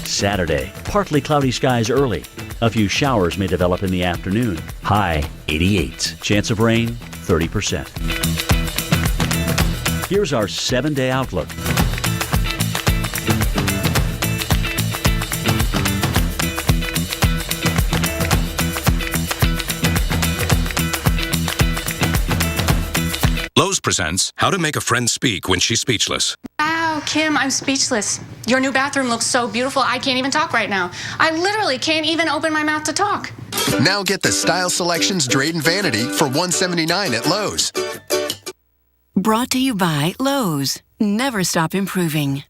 Saturday, partly cloudy skies early. A few showers may develop in the afternoon. High 88. Chance of rain 30%. Here's our 7-day outlook. Lowe's presents How to Make a Friend Speak When She's Speechless. Wow, Kim, I'm speechless. Your new bathroom looks so beautiful, I can't even talk right now. I literally can't even open my mouth to talk. Now get the Style Selections Drayton Vanity for $179 at Lowe's. Brought to you by Lowe's. Never stop improving.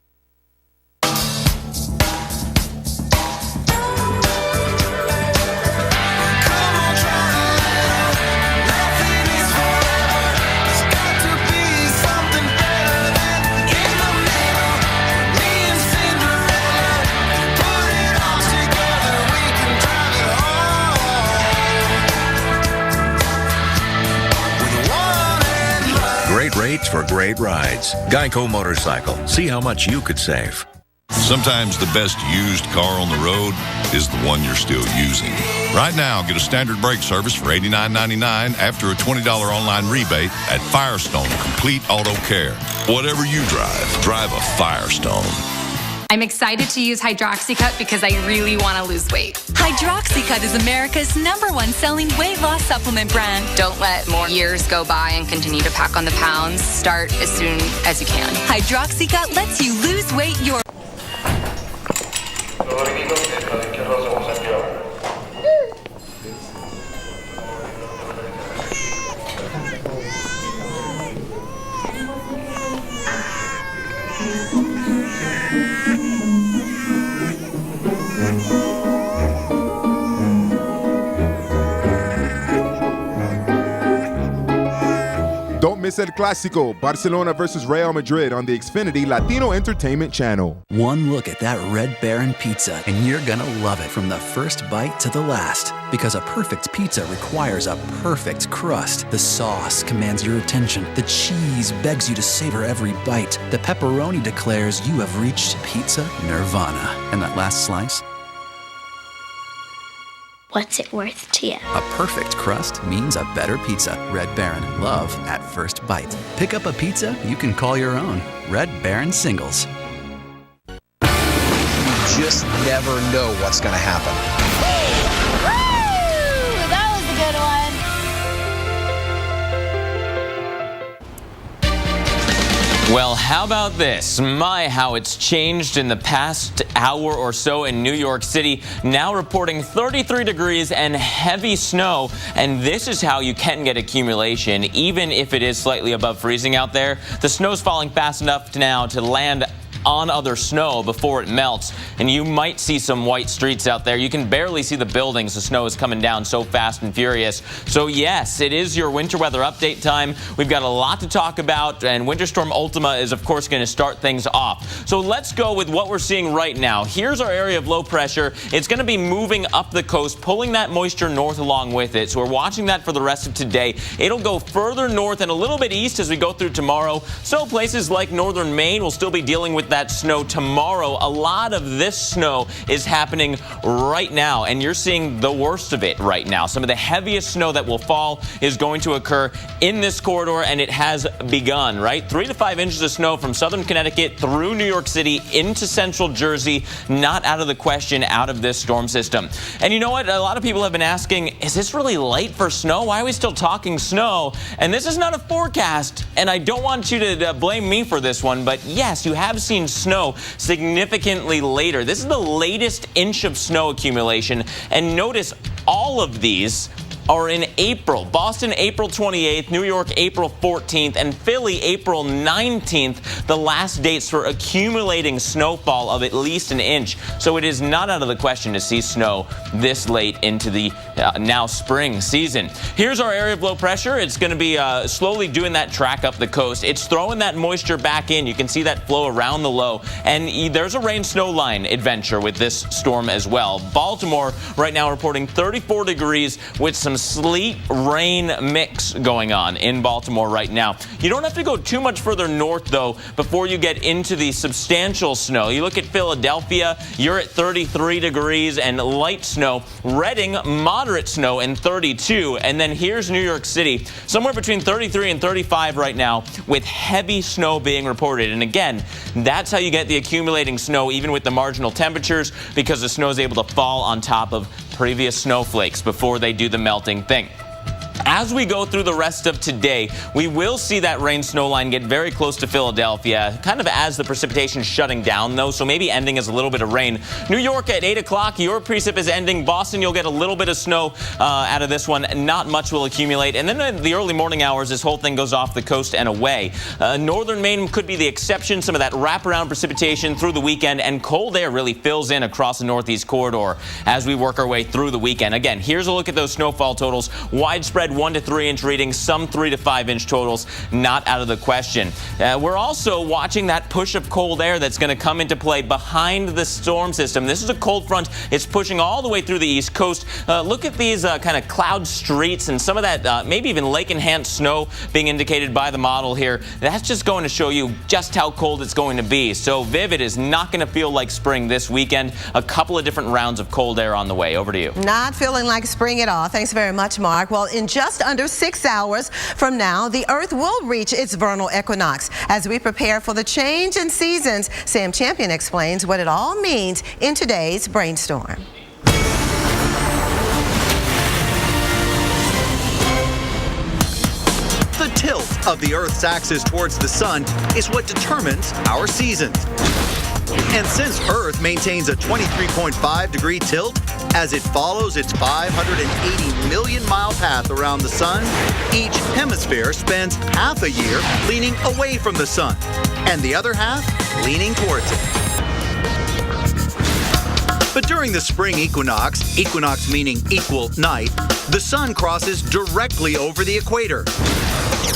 Great rates for great rides. Geico Motorcycle. See how much you could save. Sometimes the best used car on the road is the one you're still using. Right now, get a standard brake service for $89.99 after a $20 online rebate at Firestone Complete Auto Care. Whatever you drive a Firestone. I'm excited to use Hydroxycut because I really want to lose weight. Hydroxycut is America's #1 selling weight loss supplement brand. Don't let more years go by and continue to pack on the pounds. Start as soon as you can. Hydroxycut lets you lose weight your... Don't miss El Clásico, Barcelona versus Real Madrid on the Xfinity Latino Entertainment Channel. One look at that Red Baron pizza, and you're gonna love it from the first bite to the last. Because a perfect pizza requires a perfect crust. The sauce commands your attention. The cheese begs you to savor every bite. The pepperoni declares you have reached pizza nirvana. And that last slice? What's it worth to you? A perfect crust means a better pizza. Red Baron. Love at first bite. Pick up a pizza you can call your own. Red Baron Singles. You just never know what's going to happen. Woo! That was a good one. Well, how about this? My, how it's changed in the past hour or so in New York City. Now reporting 33 degrees and heavy snow. And this is how you can get accumulation, even if it is slightly above freezing out there. The snow's falling fast enough now to land on other snow before it melts, and you might see some white streets out there. You can barely see the buildings. The snow is coming down so fast and furious. So yes, it is your winter weather update time. We've got a lot to talk about, and Winter Storm Ultima is of course going to start things off. So let's go with what we're seeing right now. Here's our area of low pressure. It's going to be moving up the coast, pulling that moisture north along with it. So we're watching that for the rest of today. It'll go further north and a little bit east as we go through tomorrow. So places like northern Maine will still be dealing with that snow tomorrow. A lot of this snow is happening right now, and you're seeing the worst of it right now. Some of the heaviest snow that will fall is going to occur in this corridor, and it has begun, right? 3 to 5 inches of snow from southern Connecticut through New York City into central Jersey, not out of the question out of this storm system. And you know what? A lot of people have been asking, is this really late for snow? Why are we still talking snow? And this is not a forecast, and I don't want you to blame me for this one, but yes, you have seen snow significantly later. This is the latest inch of snow accumulation, and notice all of these are in April. Boston, April 28th, New York, April 14th, and Philly, April 19th, the last dates for accumulating snowfall of at least an inch. So it is not out of the question to see snow this late into the now spring season. Here's our area of low pressure. It's going to be slowly doing that track up the coast. It's throwing that moisture back in. You can see that flow around the low. And there's a rain-snow line adventure with this storm as well. Baltimore right now reporting 34 degrees with some sleet rain mix going on in Baltimore right now. You don't have to go too much further north though before you get into the substantial snow. You look at Philadelphia, you're at 33 degrees and light snow. Reading, moderate snow and 32. And then here's New York City, somewhere between 33 and 35 right now with heavy snow being reported. And again, that's how you get the accumulating snow even with the marginal temperatures, because the snow is able to fall on top of previous snowflakes before they do the melting thing. As we go through the rest of today, we will see that rain-snow line get very close to Philadelphia, kind of as the precipitation is shutting down, though, so maybe ending as a little bit of rain. New York at 8 o'clock, your precip is ending. Boston, you'll get a little bit of snow out of this one. Not much will accumulate. And then in the early morning hours, this whole thing goes off the coast and away. Northern Maine could be the exception. Some of that wraparound precipitation through the weekend, and cold air really fills in across the northeast corridor as we work our way through the weekend. Again, here's a look at those snowfall totals. Widespread 1 to 3 inch readings, some 3 to 5 inch totals, not out of the question. We're also watching that push of cold air that's going to come into play behind the storm system. This is a cold front. It's pushing all the way through the East Coast. Look at these kind of cloud streets and some of that maybe even lake-enhanced snow being indicated by the model here. That's just going to show you just how cold it's going to be. So, Viv, it is not going to feel like spring this weekend. A couple of different rounds of cold air on the way. Over to you. Not feeling like spring at all. Thanks very much, Mark. Well, in just under 6 hours from now, the Earth will reach its vernal equinox. As we prepare for the change in seasons, Sam Champion explains what it all means in today's Brainstorm. The tilt of the Earth's axis towards the sun is what determines our seasons. And since Earth maintains a 23.5 degree tilt as it follows its 580 million mile path around the sun, each hemisphere spends half a year leaning away from the sun and the other half leaning towards it. But during the spring equinox, equinox meaning equal night, the sun crosses directly over the equator,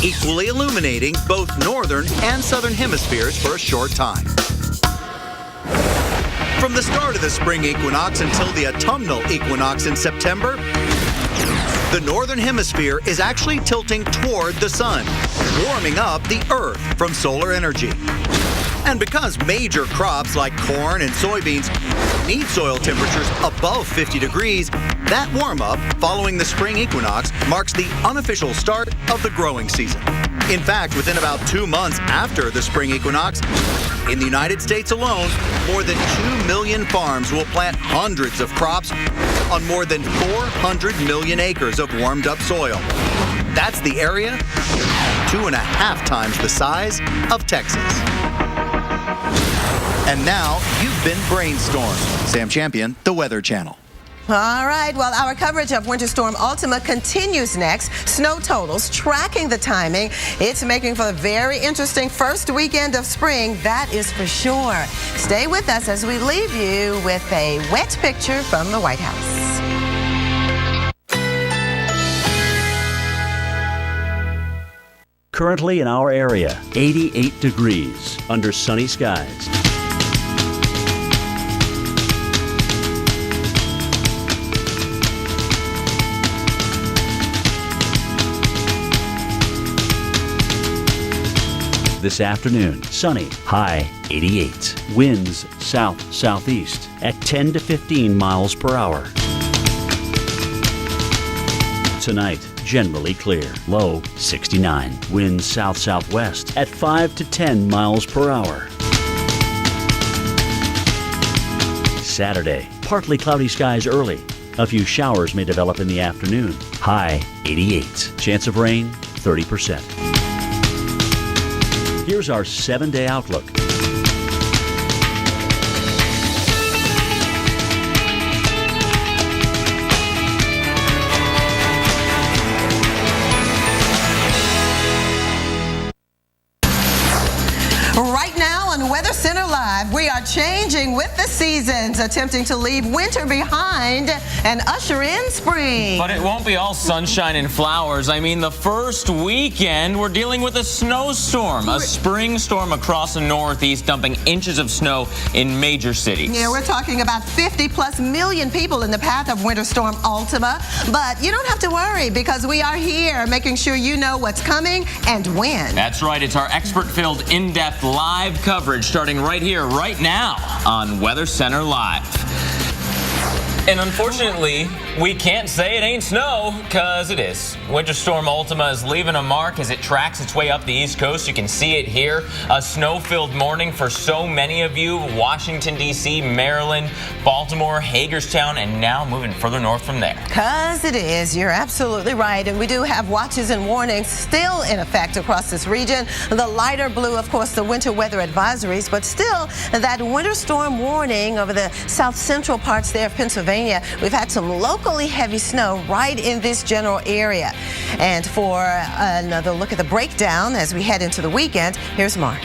equally illuminating both northern and southern hemispheres for a short time. From the start of the spring equinox until the autumnal equinox in September, the northern hemisphere is actually tilting toward the sun, warming up the Earth from solar energy. And because major crops like corn and soybeans need soil temperatures above 50 degrees, that warm-up following the spring equinox marks the unofficial start of the growing season. In fact, within about 2 months after the spring equinox, in the United States alone, more than 2 million farms will plant hundreds of crops on more than 400 million acres of warmed-up soil. That's the area 2.5 times the size of Texas. And now, you've been brainstormed. Sam Champion, The Weather Channel. All right, well, our coverage of Winter Storm Ultima continues next. Snow totals, tracking the timing. It's making for a very interesting first weekend of spring, that is for sure. Stay with us as we leave you with a wet picture from the White House. Currently in our area, 88 degrees under sunny skies. This afternoon, sunny, high 88. Winds south-southeast at 10 to 15 miles per hour. Tonight, generally clear, low 69. Winds south-southwest at 5 to 10 miles per hour. Saturday, partly cloudy skies early. A few showers may develop in the afternoon. High 88. Chance of rain 30%. Here's our 7-day outlook. Right now on Weather Center Live, we are changing with the seasons, attempting to leave winter behind and usher in spring. But it won't be all sunshine and flowers. I mean, the first weekend, we're dealing with a snowstorm, a spring storm across the Northeast, dumping inches of snow in major cities. Yeah, we're talking about 50+ million people in the path of Winter Storm Ultima. But you don't have to worry, because we are here making sure you know what's coming and when. That's right. It's our expert-filled, in-depth live coverage starting right here, right now on Weather Center Live. And unfortunately, we can't say it ain't snow, because it is. Winter Storm Ultima is leaving a mark as it tracks its way up the East Coast. You can see it here. A snow-filled morning for so many of you. Washington, D.C., Maryland, Baltimore, Hagerstown, and now moving further north from there. Because it is. You're absolutely right. And we do have watches and warnings still in effect across this region. The lighter blue, of course, the winter weather advisories, but still that winter storm warning over the south central parts there of Pennsylvania. We've had some locally heavy snow right in this general area. And for another look at the breakdown as we head into the weekend, here's Mark.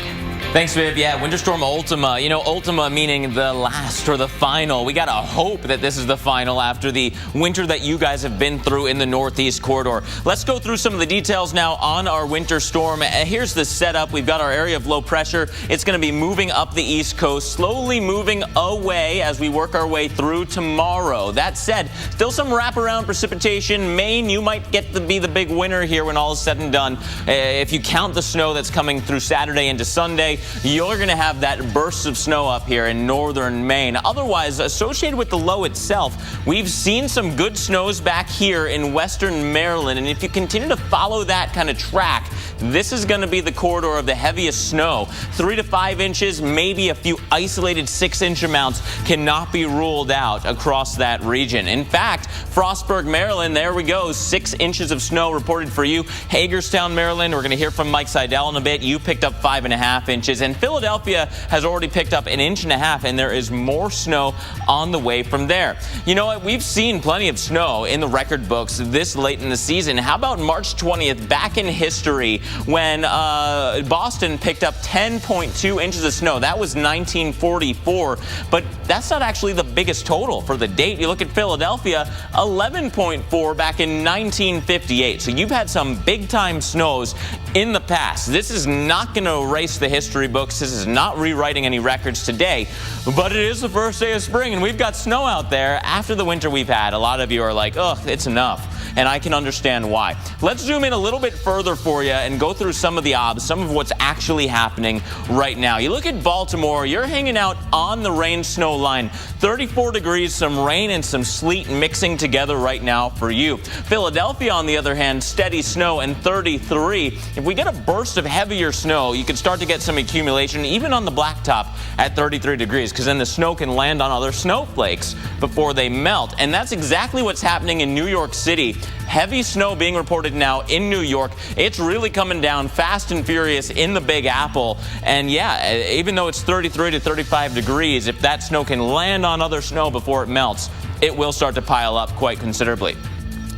Thanks, Viv. Yeah, Winter Storm Ultima. You know, Ultima meaning the last or the final. We got to hope that this is the final after the winter that you guys have been through in the Northeast Corridor. Let's go through some of the details now on our winter storm. Here's the setup. We've got our area of low pressure. It's going to be moving up the East Coast, slowly moving away as we work our way through tomorrow. That said, still some wraparound precipitation. Maine, you might get to be the big winner here when all is said and done. If you count the snow that's coming through Saturday into Sunday, you're going to have that burst of snow up here in northern Maine. Otherwise, associated with the low itself, we've seen some good snows back here in western Maryland. And if you continue to follow that kind of track, this is going to be the corridor of the heaviest snow. 3 to 5 inches, maybe a few isolated 6-inch amounts cannot be ruled out across that region. In fact, Frostburg, Maryland, there we go. 6 inches of snow reported for you. Hagerstown, Maryland, we're going to hear from Mike Seidel in a bit. You picked up 5.5 inches. And Philadelphia has already picked up 1.5 inches, and there is more snow on the way from there. You know what? We've seen plenty of snow in the record books this late in the season. How about March 20th, back in history, when Boston picked up 10.2 inches of snow? That was 1944, but that's not actually the biggest total for the date. You look at Philadelphia, 11.4 back in 1958. So you've had some big-time snows in the past. This is not going to erase the history books. This is not rewriting any records today, but it is the first day of spring, and we've got snow out there after the winter we've had. A lot of you are like, ugh, it's enough. And I can understand why. Let's zoom in a little bit further for you and go through some of the obs, some of what's actually happening right now. You look at Baltimore, you're hanging out on the rain-snow line. 34 degrees, some rain and some sleet mixing together right now for you. Philadelphia, on the other hand, steady snow and 33. If we get a burst of heavier snow, you can start to get some accumulation, even on the blacktop at 33 degrees, because then the snow can land on other snowflakes before they melt. And that's exactly what's happening in New York City. Heavy snow being reported now in New York. It's really coming down fast and furious in the Big Apple. And yeah, even though it's 33 to 35 degrees, if that snow can land on other snow before it melts, it will start to pile up quite considerably.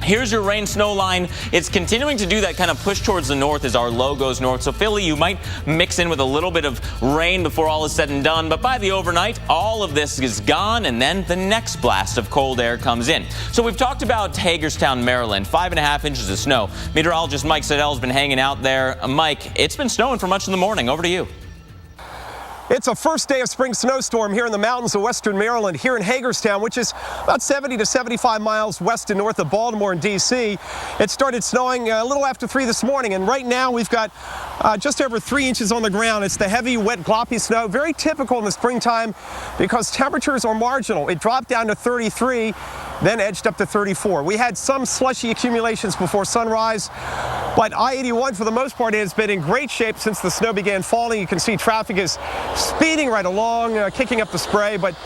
Here's your rain-snow line. It's continuing to do that kind of push towards the north as our low goes north. So Philly, you might mix in with a little bit of rain before all is said and done. But by the overnight, all of this is gone, and then the next blast of cold air comes in. So we've talked about Hagerstown, Maryland, 5.5 inches of snow. Meteorologist Mike Seidel has been hanging out there. Mike, it's been snowing for much of the morning. Over to you. It's a first day of spring snowstorm here in the mountains of western Maryland, here in Hagerstown, which is about 70 to 75 miles west and north of Baltimore and D.C. It started snowing a little after 3 this morning, and right now we've got just over 3 inches on the ground. It's the heavy, wet, gloppy snow, very typical in the springtime because temperatures are marginal. It dropped down to 33, then edged up to 34. We had some slushy accumulations before sunrise, but I-81 for the most part has been in great shape since the snow began falling. You can see traffic is speeding right along, kicking up the spray, but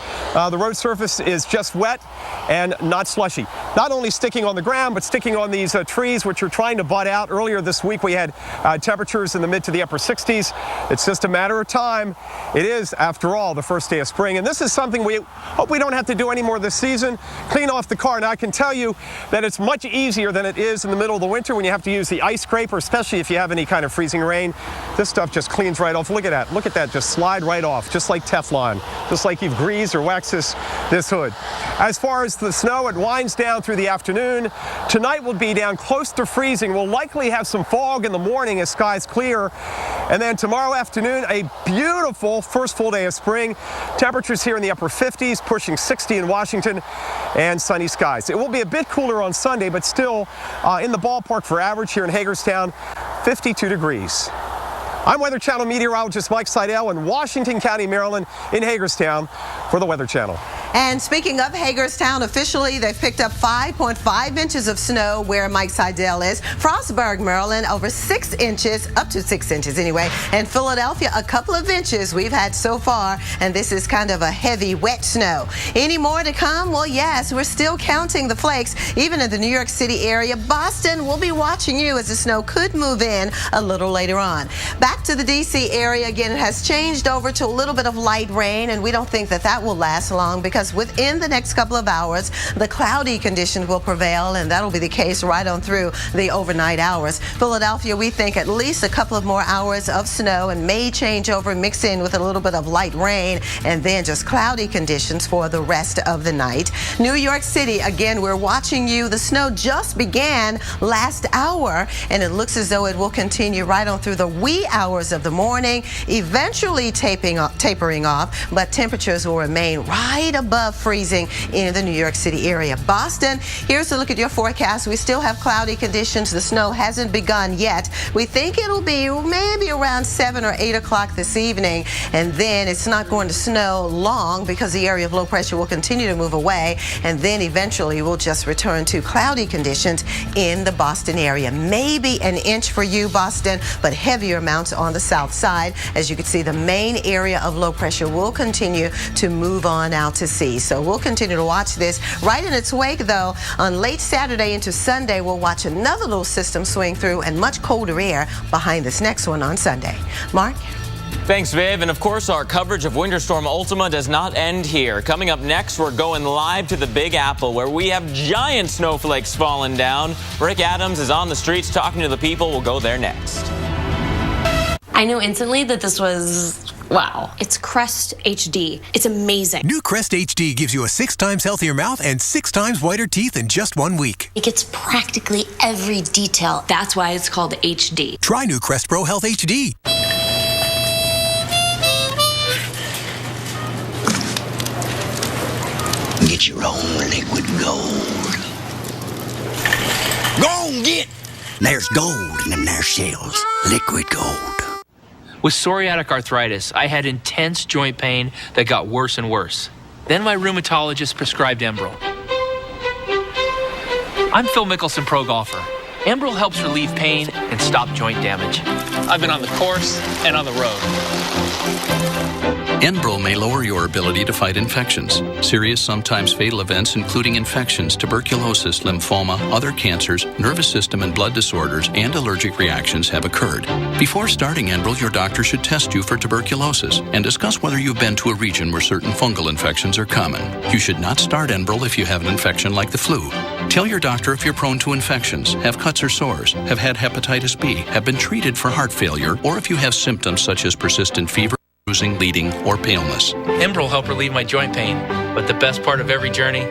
the road surface is just wet and not slushy. Not only sticking on the ground, but sticking on these trees, which are trying to bud out. Earlier this week, we had temperatures in the mid to the upper 60s. It's just a matter of time. It is, after all, the first day of spring, and this is something we hope we don't have to do anymore this season. Clean off the car. And I can tell you that it's much easier than it is in the middle of the winter when you have to use the ice scraper, especially if you have any kind of freezing rain. This stuff just cleans right off. Look at that. Look at that. Just slide right off, just like Teflon, just like you've greased or waxed this hood. As far as the snow, it winds down through the afternoon. Tonight will be down close to freezing. We'll likely have some fog in the morning as skies clear. And then tomorrow afternoon, a beautiful first full day of spring. Temperatures here in the upper 50s, pushing 60 in Washington, and sunny skies. It will be a bit cooler on Sunday, but still in the ballpark for average here in Hagerstown, 52 degrees. I'm Weather Channel meteorologist Mike Seidel in Washington County, Maryland, in Hagerstown for the Weather Channel. And speaking of Hagerstown, officially they've picked up 5.5 inches of snow where Mike Seidel is. Frostburg, Maryland, over 6 inches, up to 6 inches anyway. And Philadelphia, a couple of inches we've had so far, and this is kind of a heavy, wet snow. Any more to come? Well, yes, we're still counting the flakes, even in the New York City area. Boston, we'll be watching you as the snow could move in a little later on. Back to the D.C. area, again, it has changed over to a little bit of light rain, and we don't think that that will last long because because within the next couple of hours, the cloudy conditions will prevail, and that'll be the case right on through the overnight hours. Philadelphia, we think at least a couple of more hours of snow and may change over, mix in with a little bit of light rain, and then just cloudy conditions for the rest of the night. New York City, again, we're watching you. The snow just began last hour, and it looks as though it will continue right on through the wee hours of the morning, eventually tapering off, but temperatures will remain right above freezing in the New York City area. Boston, here's a look at your forecast. We still have cloudy conditions. The snow hasn't begun yet. We think it'll be maybe around 7 or 8 o'clock this evening, and then it's not going to snow long because the area of low pressure will continue to move away, and then eventually we'll just return to cloudy conditions in the Boston area. Maybe an inch for you, Boston, but heavier amounts on the south side. As you can see, the main area of low pressure will continue to move on out to sea. So we'll continue to watch this. Right in its wake, though, on late Saturday into Sunday, we'll watch another little system swing through and much colder air behind this next one on Sunday. Mark? Thanks, Viv. And of course, our coverage of Winter Storm Ultima does not end here. Coming up next, we're going live to the Big Apple, where we have giant snowflakes falling down. Rick Adams is on the streets talking to the people. We'll go there next. I knew instantly that this was, wow. It's Crest HD. It's amazing. New Crest HD gives you a 6 times healthier mouth and 6 times whiter teeth in just 1 week. It gets practically every detail. That's why it's called HD. Try new Crest Pro Health HD. Get your own liquid gold. Go on, get! There's gold in them there shells. Liquid gold. With psoriatic arthritis, I had intense joint pain that got worse and worse. Then my rheumatologist prescribed Enbrel. I'm Phil Mickelson, pro golfer. Enbrel helps relieve pain and stop joint damage. I've been on the course and on the road. Enbrel may lower your ability to fight infections. Serious, sometimes fatal events, including infections, tuberculosis, lymphoma, other cancers, nervous system and blood disorders, and allergic reactions have occurred. Before starting Enbrel, your doctor should test you for tuberculosis and discuss whether you've been to a region where certain fungal infections are common. You should not start Enbrel if you have an infection like the flu. Tell your doctor if you're prone to infections, have cuts or sores, have had hepatitis B, have been treated for heart failure, or if you have symptoms such as persistent fever, bruising, bleeding, or paleness. Enbrel helped relieve my joint pain, but the best part of every journey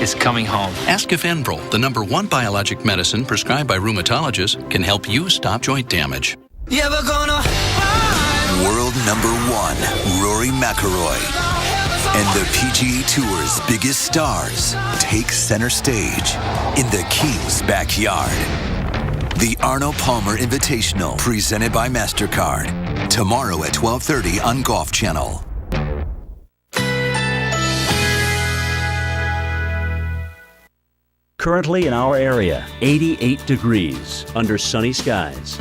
is coming home. Ask if Enbrel, the #1 biologic medicine prescribed by rheumatologists, can help you stop joint damage. You ever gonna World #1, Rory McIlroy. And the PGA Tour's biggest stars take center stage in the King's backyard. The Arnold Palmer Invitational, presented by MasterCard. Tomorrow at 12:30 on Golf Channel. Currently in our area, 88 degrees under sunny skies.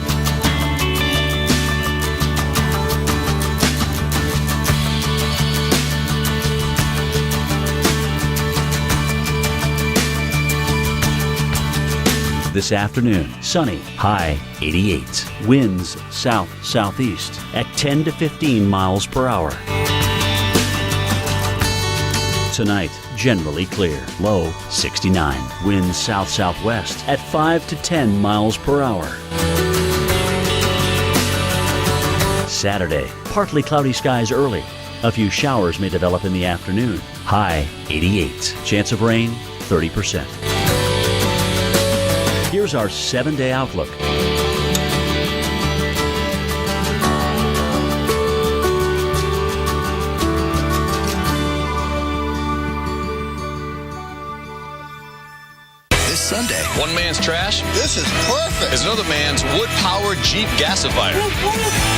This afternoon, sunny, high 88. Winds south-southeast at 10 to 15 miles per hour. Tonight, generally clear, low 69. Winds south-southwest at 5 to 10 miles per hour. Saturday, partly cloudy skies early. A few showers may develop in the afternoon. High 88. Chance of rain 30%. Here's our 7-day outlook. This Sunday, one man's trash. This is perfect. Is another man's wood-powered Jeep gasifier.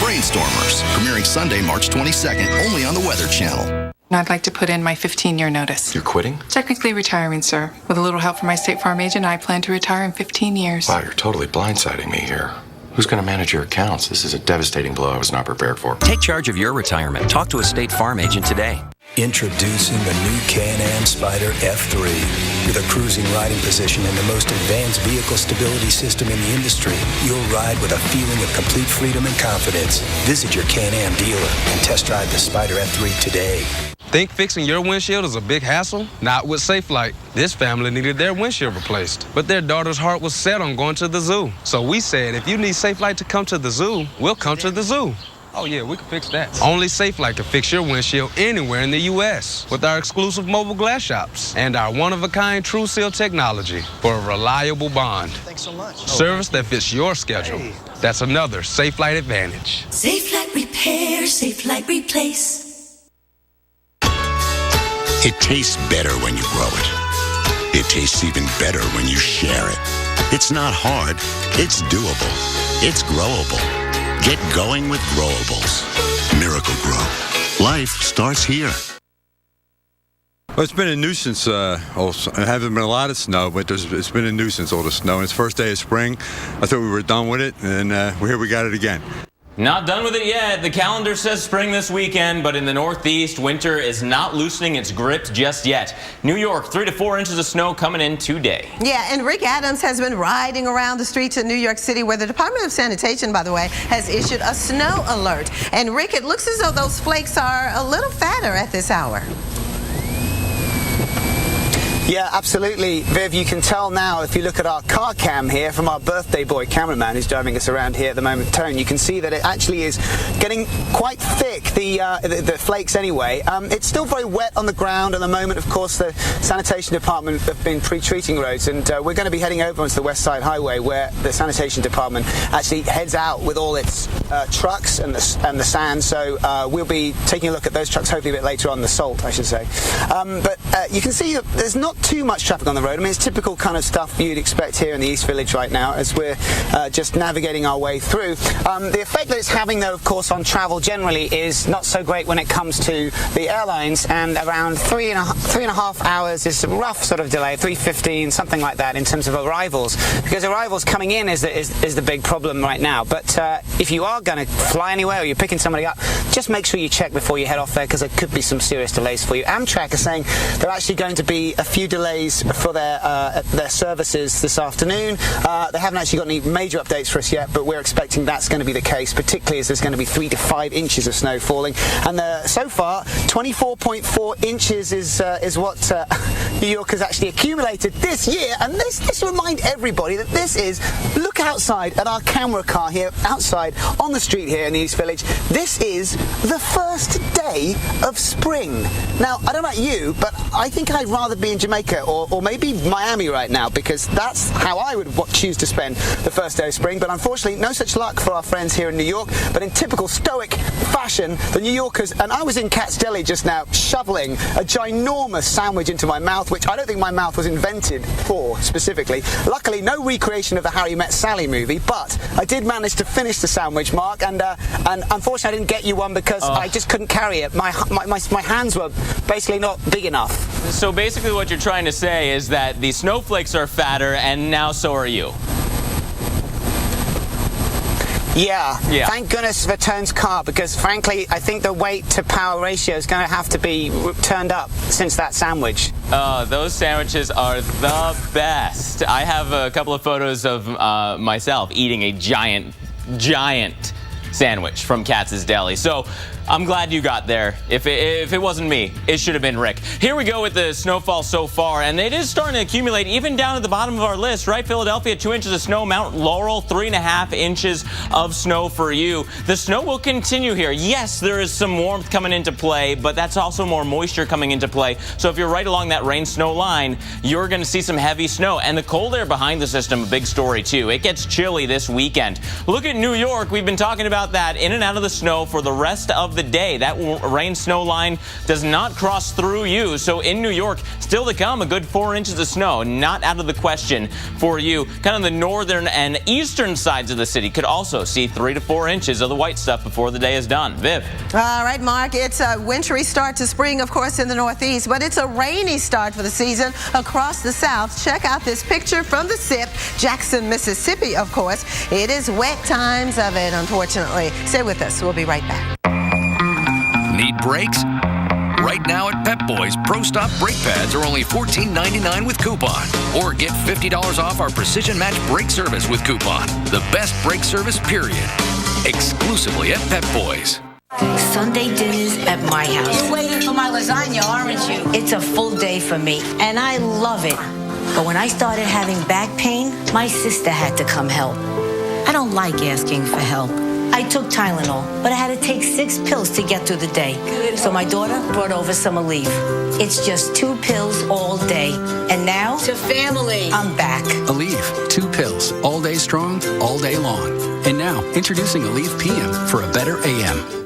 Brainstormers, premiering Sunday, March 22nd, only on the Weather Channel. I'd like to put in my 15-year notice. You're quitting? Technically retiring, sir. With a little help from my State Farm agent, I plan to retire in 15 years. Wow, you're totally blindsiding me here. Who's going to manage your accounts? This is a devastating blow I was not prepared for. Take charge of your retirement. Talk to a State Farm agent today. Introducing the new Can-Am Spyder F3. With a cruising riding position and the most advanced vehicle stability system in the industry, you'll ride with a feeling of complete freedom and confidence. Visit your Can-Am dealer and test drive the Spyder F3 today. Think fixing your windshield is a big hassle? Not with SafeLight. This family needed their windshield replaced, but their daughter's heart was set on going to the zoo. So we said, if you need SafeLight to come to the zoo, we'll come to the zoo. Oh yeah, we can fix that. Only SafeLight can fix your windshield anywhere in the U.S. with our exclusive mobile glass shops and our one-of-a-kind True Seal technology for a reliable bond. Thanks so much. Service that fits your schedule. Hey. That's another SafeLight advantage. SafeLight repair, SafeLight replace. It tastes better when you grow it. It tastes even better when you share it. It's not hard. It's doable. It's growable. Get going with Growables. Miracle Grow. Life starts here. Well, it's been a nuisance. There hasn't been a lot of snow, but it's been a nuisance, all the snow. And it's first day of spring. I thought we were done with it, and here we got it again. Not done with it yet. The calendar says spring this weekend, but in the Northeast, winter is not loosening its grip just yet. New York, 3 to 4 inches of snow coming in today. Yeah, and Rick Adams has been riding around the streets of New York City, where the Department of Sanitation, by the way, has issued a snow alert. And Rick, it looks as though those flakes are a little fatter at this hour. Yeah, absolutely. Viv, you can tell now if you look at our car cam here from our birthday boy cameraman who's driving us around here at the moment, Tone, you can see that it actually is getting quite thick, the flakes anyway. It's still very wet on the ground at the moment. Of course, the Sanitation Department have been pre-treating roads, and we're going to be heading over onto the West Side Highway, where the Sanitation Department actually heads out with all its trucks and the sand. So we'll be taking a look at those trucks hopefully a bit later on, the salt, I should say. But you can see that there's not too much traffic on the road. I mean, it's typical kind of stuff you'd expect here in the East Village right now as we're just navigating our way through. The effect that it's having, though, of course, on travel generally is not so great when it comes to the airlines, and around 3.5 hours is a rough sort of delay, 3:15, something like that, in terms of arrivals, because arrivals coming in is the big problem right now. But if you are going to fly anywhere or you're picking somebody up, just make sure you check before you head off there, because there could be some serious delays for you. Amtrak is saying there are actually going to be a few delays for their services this afternoon. They haven't actually got any major updates for us yet, but we're expecting that's going to be the case, particularly as there's going to be 3 to 5 inches of snow falling. And so far, 24.4 inches is what New York has actually accumulated this year. And this remind everybody that this is, look outside at our camera car here outside on the street here in the East Village. This is the first day of spring. Now, I don't know about you, but I think I'd rather be in Jamaica or maybe Miami right now, because that's how I would choose to spend the first day of spring. But unfortunately, no such luck for our friends here in New York. But in typical stoic fashion, the New Yorkers, and I was in Cat's Deli just now shoveling a ginormous sandwich into my mouth, which I don't think my mouth was invented for specifically. Luckily, no recreation of the Harry Met Sally movie, but I did manage to finish the sandwich, Mark, and unfortunately I didn't get you one because I just couldn't carry it. My hands were basically not big enough. So basically what you're trying to say is that the snowflakes are fatter, and now so are you. Yeah. Thank goodness for Tone's car, because frankly, I think the weight to power ratio is going to have to be turned up since that sandwich. Those sandwiches are the best. I have a couple of photos of myself eating a giant sandwich from Katz's Deli. So I'm glad you got there. If it wasn't me, it should have been Rick. Here we go with the snowfall so far, and it is starting to accumulate even down at the bottom of our list, right? Philadelphia, 2 inches of snow. Mount Laurel, 3.5 inches of snow for you. The snow will continue here. Yes, there is some warmth coming into play, but that's also more moisture coming into play. So if you're right along that rain-snow line, you're going to see some heavy snow. And the cold air behind the system, a big story too. It gets chilly this weekend. Look at New York. We've been talking about that, in and out of the snow for the rest of the day. That rain-snow line does not cross through you. So in New York, still to come, a good 4 inches of snow. Not out of the question for you. Kind of the northern and eastern sides of the city could also see 3 to 4 inches of the white stuff before the day is done. Viv. All right, Mark, it's a wintry start to spring, of course, in the Northeast, but it's a rainy start for the season across the South. Check out this picture from the SIP, Jackson, Mississippi, of course. It is wet times of it, unfortunately. Stay with us. We'll be right back. Need brakes? Right now at Pep Boys, Pro Stop brake pads are only $14.99 with coupon. Or get $50 off our Precision Match brake service with coupon. The best brake service, period. Exclusively at Pep Boys. Sunday dinners at my house. You're waiting for my lasagna, aren't you? It's a full day for me, and I love it. But when I started having back pain, my sister had to come help. I don't like asking for help. I took Tylenol, but I had to take 6 pills to get through the day. So my daughter brought over some Aleve. It's just 2 pills all day. And now, to family. I'm back. Aleve, 2 pills, all day strong, all day long. And now, introducing Aleve PM for a better AM.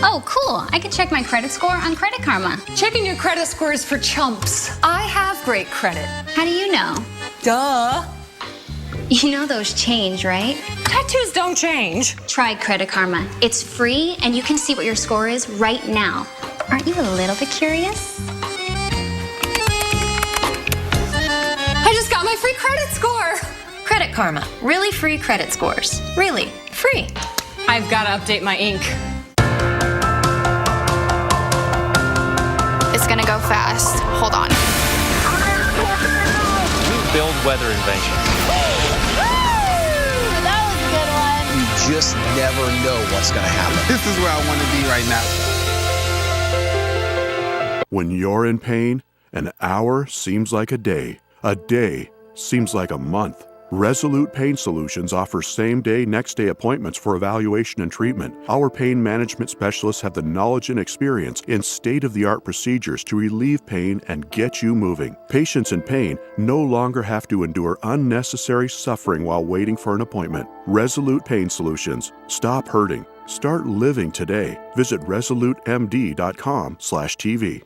Oh, cool. I can check my credit score on Credit Karma. Checking your credit score is for chumps. I have great credit. How do you know? Duh. You know those change, right? Tattoos don't change. Try Credit Karma. It's free, and you can see what your score is right now. Aren't you a little bit curious? I just got my free credit score. Credit Karma. Really free credit scores. Really free. I've got to update my ink. It's gonna go fast. Hold on. We build weather inventions. That was a good one. You just never know what's gonna happen. This is where I want to be right now. When you're in pain, an hour seems like a day seems like a month. Resolute Pain Solutions offers same-day, next-day appointments for evaluation and treatment. Our pain management specialists have the knowledge and experience in state-of-the-art procedures to relieve pain and get you moving. Patients in pain no longer have to endure unnecessary suffering while waiting for an appointment. Resolute Pain Solutions. Stop hurting. Start living today. Visit resolutemd.com/TV.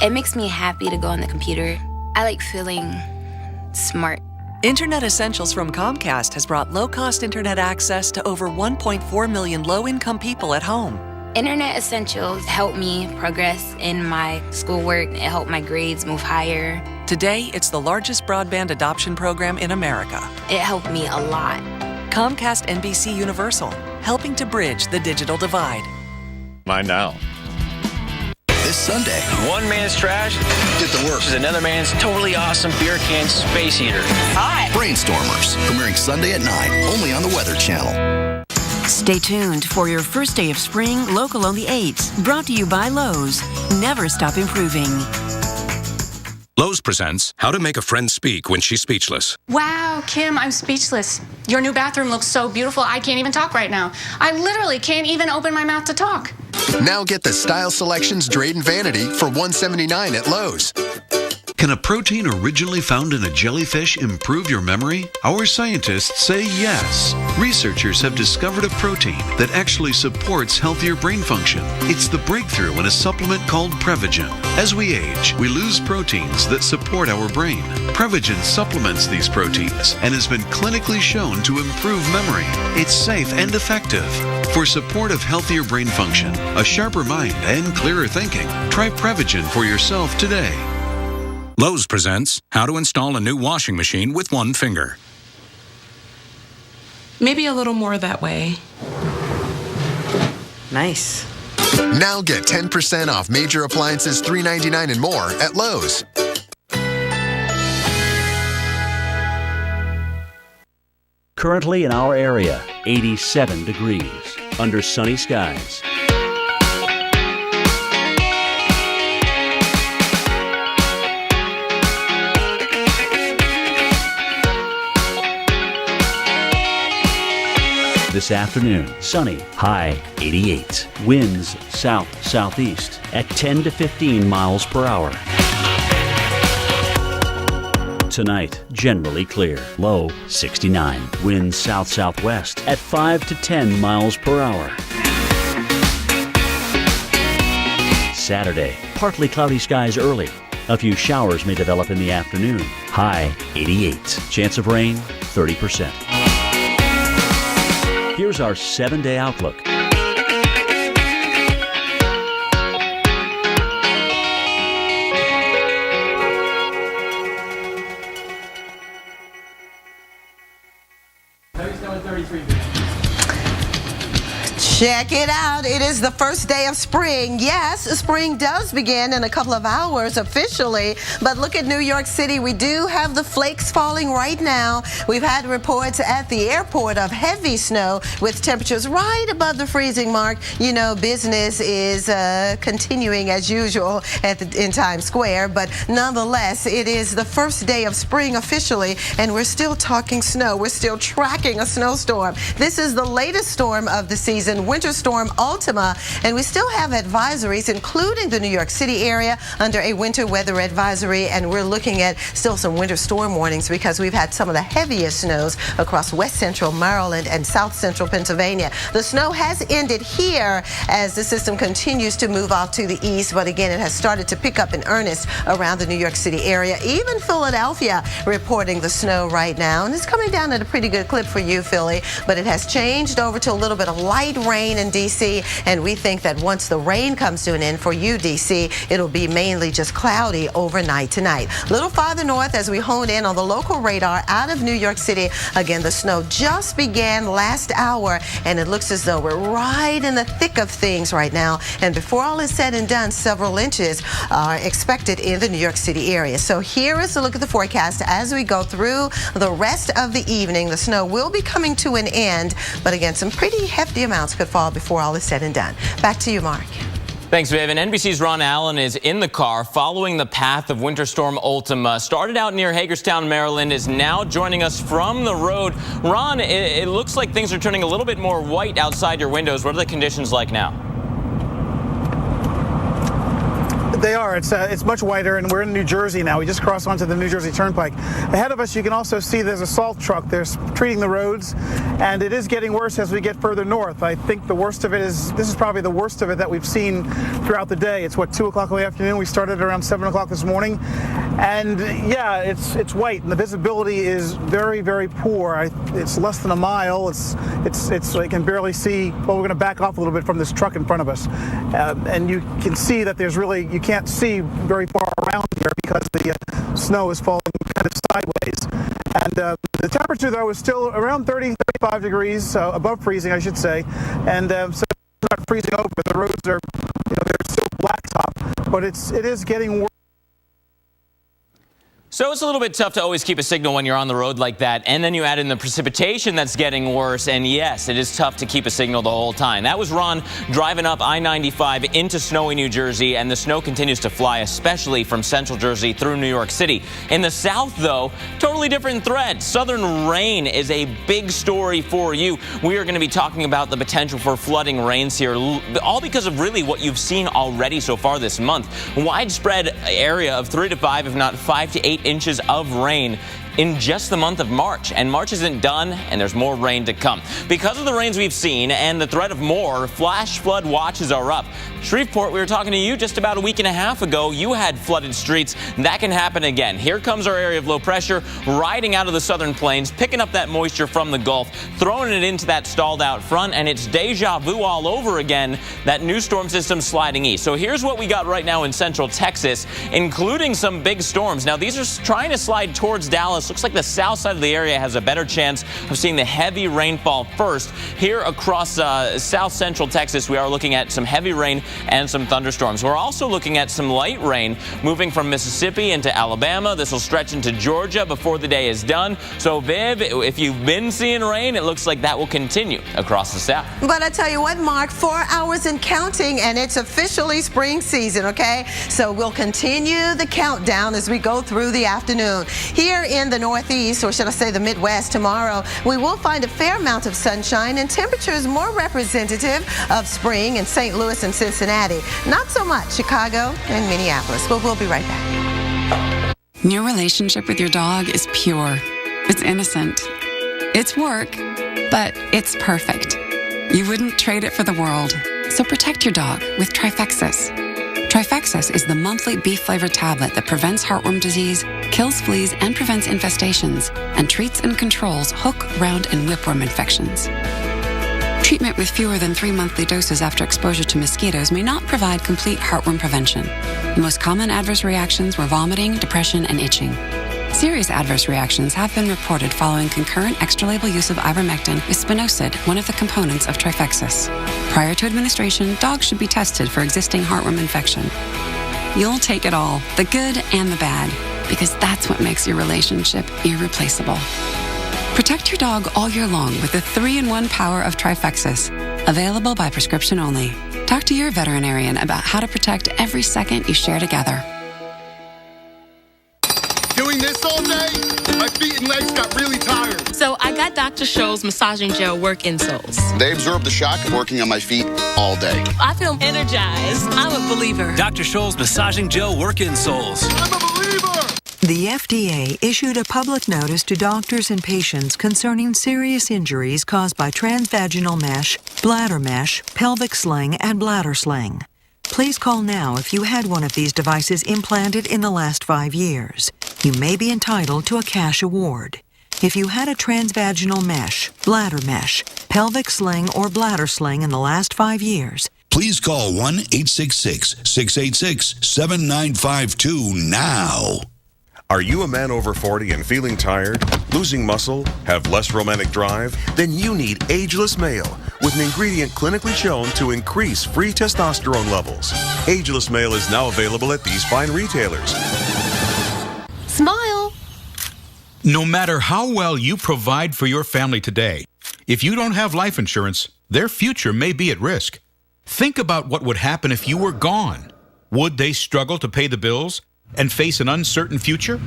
It makes me happy to go on the computer. I like feeling smart. Internet Essentials from Comcast has brought low-cost internet access to over 1.4 million low-income people at home. Internet Essentials help me progress in my schoolwork. It helped my grades move higher. Today, it's the largest broadband adoption program in America. It helped me a lot. Comcast NBC Universal, helping to bridge the digital divide. Mine now. This Sunday, One man's trash get to work. is another man's totally awesome beer can space heater. Hi. Brainstormers, premiering Sunday at 9, only on the Weather Channel. Stay tuned for your first day of spring, local on the 8th. Brought to you by Lowe's. Never stop improving. Lowe's presents How to Make a Friend Speak When She's Speechless. Wow, Kim, I'm speechless. Your new bathroom looks so beautiful, I can't even talk right now. I literally can't even open my mouth to talk. Now get the Style Selections Drayton Vanity for $179 at Lowe's. Can a protein originally found in a jellyfish improve your memory? Our scientists say yes. Researchers have discovered a protein that actually supports healthier brain function. It's the breakthrough in a supplement called Prevagen. As we age, we lose proteins that support our brain. Prevagen supplements these proteins and has been clinically shown to improve memory. It's safe and effective. For support of healthier brain function, a sharper mind, and clearer thinking, try Prevagen for yourself today. Lowe's presents How to Install a New Washing Machine with One Finger. Maybe a little more that way. Nice. Now get 10% off major appliances $3.99 and more at Lowe's. Currently in our area, 87 degrees under sunny skies. This afternoon, sunny, high 88. Winds south-southeast at 10 to 15 miles per hour. Tonight, generally clear, low 69. Winds south-southwest at 5 to 10 miles per hour. Saturday, partly cloudy skies early. A few showers may develop in the afternoon. High 88. Chance of rain 30%. Here's our 7-day outlook. Check it out. It is the first day of spring. Yes, spring does begin in a couple of hours officially, but look at New York City. We do have the flakes falling right now. We've had reports at the airport of heavy snow with temperatures right above the freezing mark. You know, business is continuing as usual in Times Square, but nonetheless, it is the first day of spring officially, and we're still talking snow. We're still tracking a snowstorm. This is the latest storm of the season, Winter Storm Ultima, and we still have advisories, including the New York City area under a winter weather advisory, and we're looking at still some winter storm warnings because we've had some of the heaviest snows across west central Maryland and south central Pennsylvania. The snow has ended here as the system continues to move off to the east, but again, it has started to pick up in earnest around the New York City area. Even Philadelphia reporting the snow right now, and it's coming down at a pretty good clip for you, Philly, but it has changed over to a little bit of light rain in D.C., and we think that once the rain comes to an end for you, D.C., it'll be mainly just cloudy overnight tonight. A little farther north as we hone in on the local radar out of New York City. Again, the snow just began last hour, and it looks as though we're right in the thick of things right now. And before all is said and done, several inches are expected in the New York City area. So here is a look at the forecast as we go through the rest of the evening. The snow will be coming to an end, but again, some pretty hefty amounts could fall before all is said and done. Back to you, Mark. Thanks, Viv. And NBC's Ron Allen is in the car following the path of Winter Storm Ultima. Started out near Hagerstown, Maryland, is now joining us from the road. Ron, it looks like things are turning a little bit more white outside your windows. What are the conditions like now? They are. It's much whiter, and we're in New Jersey now. We just crossed onto the New Jersey Turnpike. Ahead of us, you can also see there's a salt truck. They're treating the roads, and it is getting worse as we get further north. I think the worst of it is, this is probably the worst of it that we've seen throughout the day. It's, 2 o'clock in the afternoon? We started around 7 o'clock this morning. And yeah, it's white, and the visibility is very, very poor. It's less than a mile. I can barely see. Well, we're going to back off a little bit from this truck in front of us. And you can see that you can't see very far around here because the snow is falling kind of sideways. And the temperature, though, is still around 30, 35 degrees, above freezing, I should say. And so it's not freezing over. The roads are, they're still blacktop, but it is getting worse. So it's a little bit tough to always keep a signal when you're on the road like that, and then you add in the precipitation that's getting worse, and yes, it is tough to keep a signal the whole time. That was Ron driving up I-95 into snowy New Jersey, and the snow continues to fly, especially from central Jersey through New York City. In the south, though, totally different thread. Southern rain is a big story for you. We are going to be talking about the potential for flooding rains here, all because of really what you've seen already so far this month. Widespread area of 3 to 5, if not 5 to 8 inches of rain in just the month of March. And March isn't done, and there's more rain to come. Because of the rains we've seen and the threat of more, flash flood watches are up. Shreveport, we were talking to you just about a week and a half ago. You had flooded streets. That can happen again. Here comes our area of low pressure riding out of the southern plains, picking up that moisture from the Gulf, throwing it into that stalled out front, and it's deja vu all over again. That new storm system sliding east. So here's what we got right now in central Texas, including some big storms. Now, these are trying to slide towards Dallas. Looks like the south side of the area has a better chance of seeing the heavy rainfall first. Here across south central Texas, we are looking at some heavy rain and some thunderstorms. We're also looking at some light rain moving from Mississippi into Alabama. This will stretch into Georgia before the day is done. So, Viv, if you've been seeing rain, it looks like that will continue across the south. But I tell you what, Mark, 4 hours and counting, and it's officially spring season, okay? So we'll continue the countdown as we go through the afternoon. Here in the Northeast, or should I say the Midwest, tomorrow, we will find a fair amount of sunshine and temperatures more representative of spring in St. Louis and Cincinnati. Not so much Chicago and Minneapolis. But we'll be right back. Your relationship with your dog is pure. It's innocent. It's work, but it's perfect. You wouldn't trade it for the world. So protect your dog with Trifexis. Trifexis is the monthly beef-flavored tablet that prevents heartworm disease, kills fleas, and prevents infestations, and treats and controls hook, round, and whipworm infections. Treatment with fewer than 3 monthly doses after exposure to mosquitoes may not provide complete heartworm prevention. The most common adverse reactions were vomiting, depression, and itching. Serious adverse reactions have been reported following concurrent extra-label use of ivermectin with spinosad, one of the components of Trifexis. Prior to administration, dogs should be tested for existing heartworm infection. You'll take it all, the good and the bad, because that's what makes your relationship irreplaceable. Protect your dog all year long with the 3-in-1 power of Trifexis, available by prescription only. Talk to your veterinarian about how to protect every second you share together. Doing this all day, my feet and legs got really tired. So I got Dr. Scholl's massaging gel work insoles. They absorb the shock of working on my feet all day. I feel energized. I'm a believer. Dr. Scholl's massaging gel work insoles. I'm a believer. The FDA issued a public notice to doctors and patients concerning serious injuries caused by transvaginal mesh, bladder mesh, pelvic sling, and bladder sling. Please call now if you had one of these devices implanted in the last 5 years. You may be entitled to a cash award. If you had a transvaginal mesh, bladder mesh, pelvic sling, or bladder sling in the last 5 years, please call 1-866-686-7952 now. Are you a man over 40 and feeling tired, losing muscle, have less romantic drive? Then you need Ageless Male, with an ingredient clinically shown to increase free testosterone levels. Ageless Male is now available at these fine retailers. Smile. No matter how well you provide for your family today, if you don't have life insurance, their future may be at risk. Think about what would happen if you were gone. Would they struggle to pay the bills and face an uncertain future?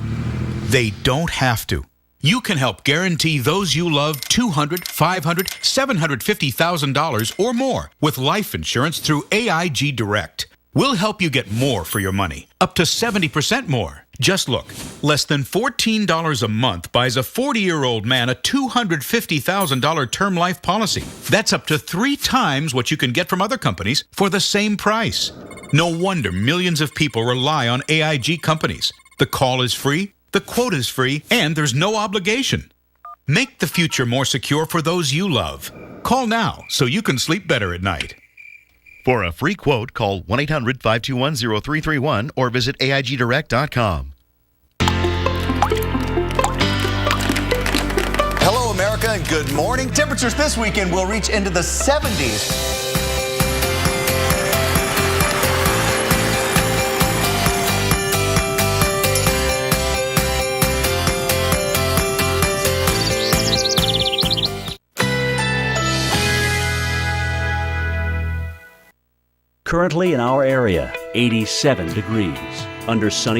They don't have to. You can help guarantee those you love $200,000, $500,000, $750,000 or more with life insurance through AIG Direct. We'll help you get more for your money, up to 70% more. Just look, less than $14 a month buys a 40-year-old man a $250,000 term life policy. That's up to 3 times what you can get from other companies for the same price. No wonder millions of people rely on AIG companies. The call is free, the quote is free, and there's no obligation. Make the future more secure for those you love. Call now so you can sleep better at night. For a free quote, call 1-800-521-0331 or visit AIGDirect.com. Hello, America, and good morning. Temperatures this weekend will reach into the 70s. Currently in our area, 87 degrees under sunny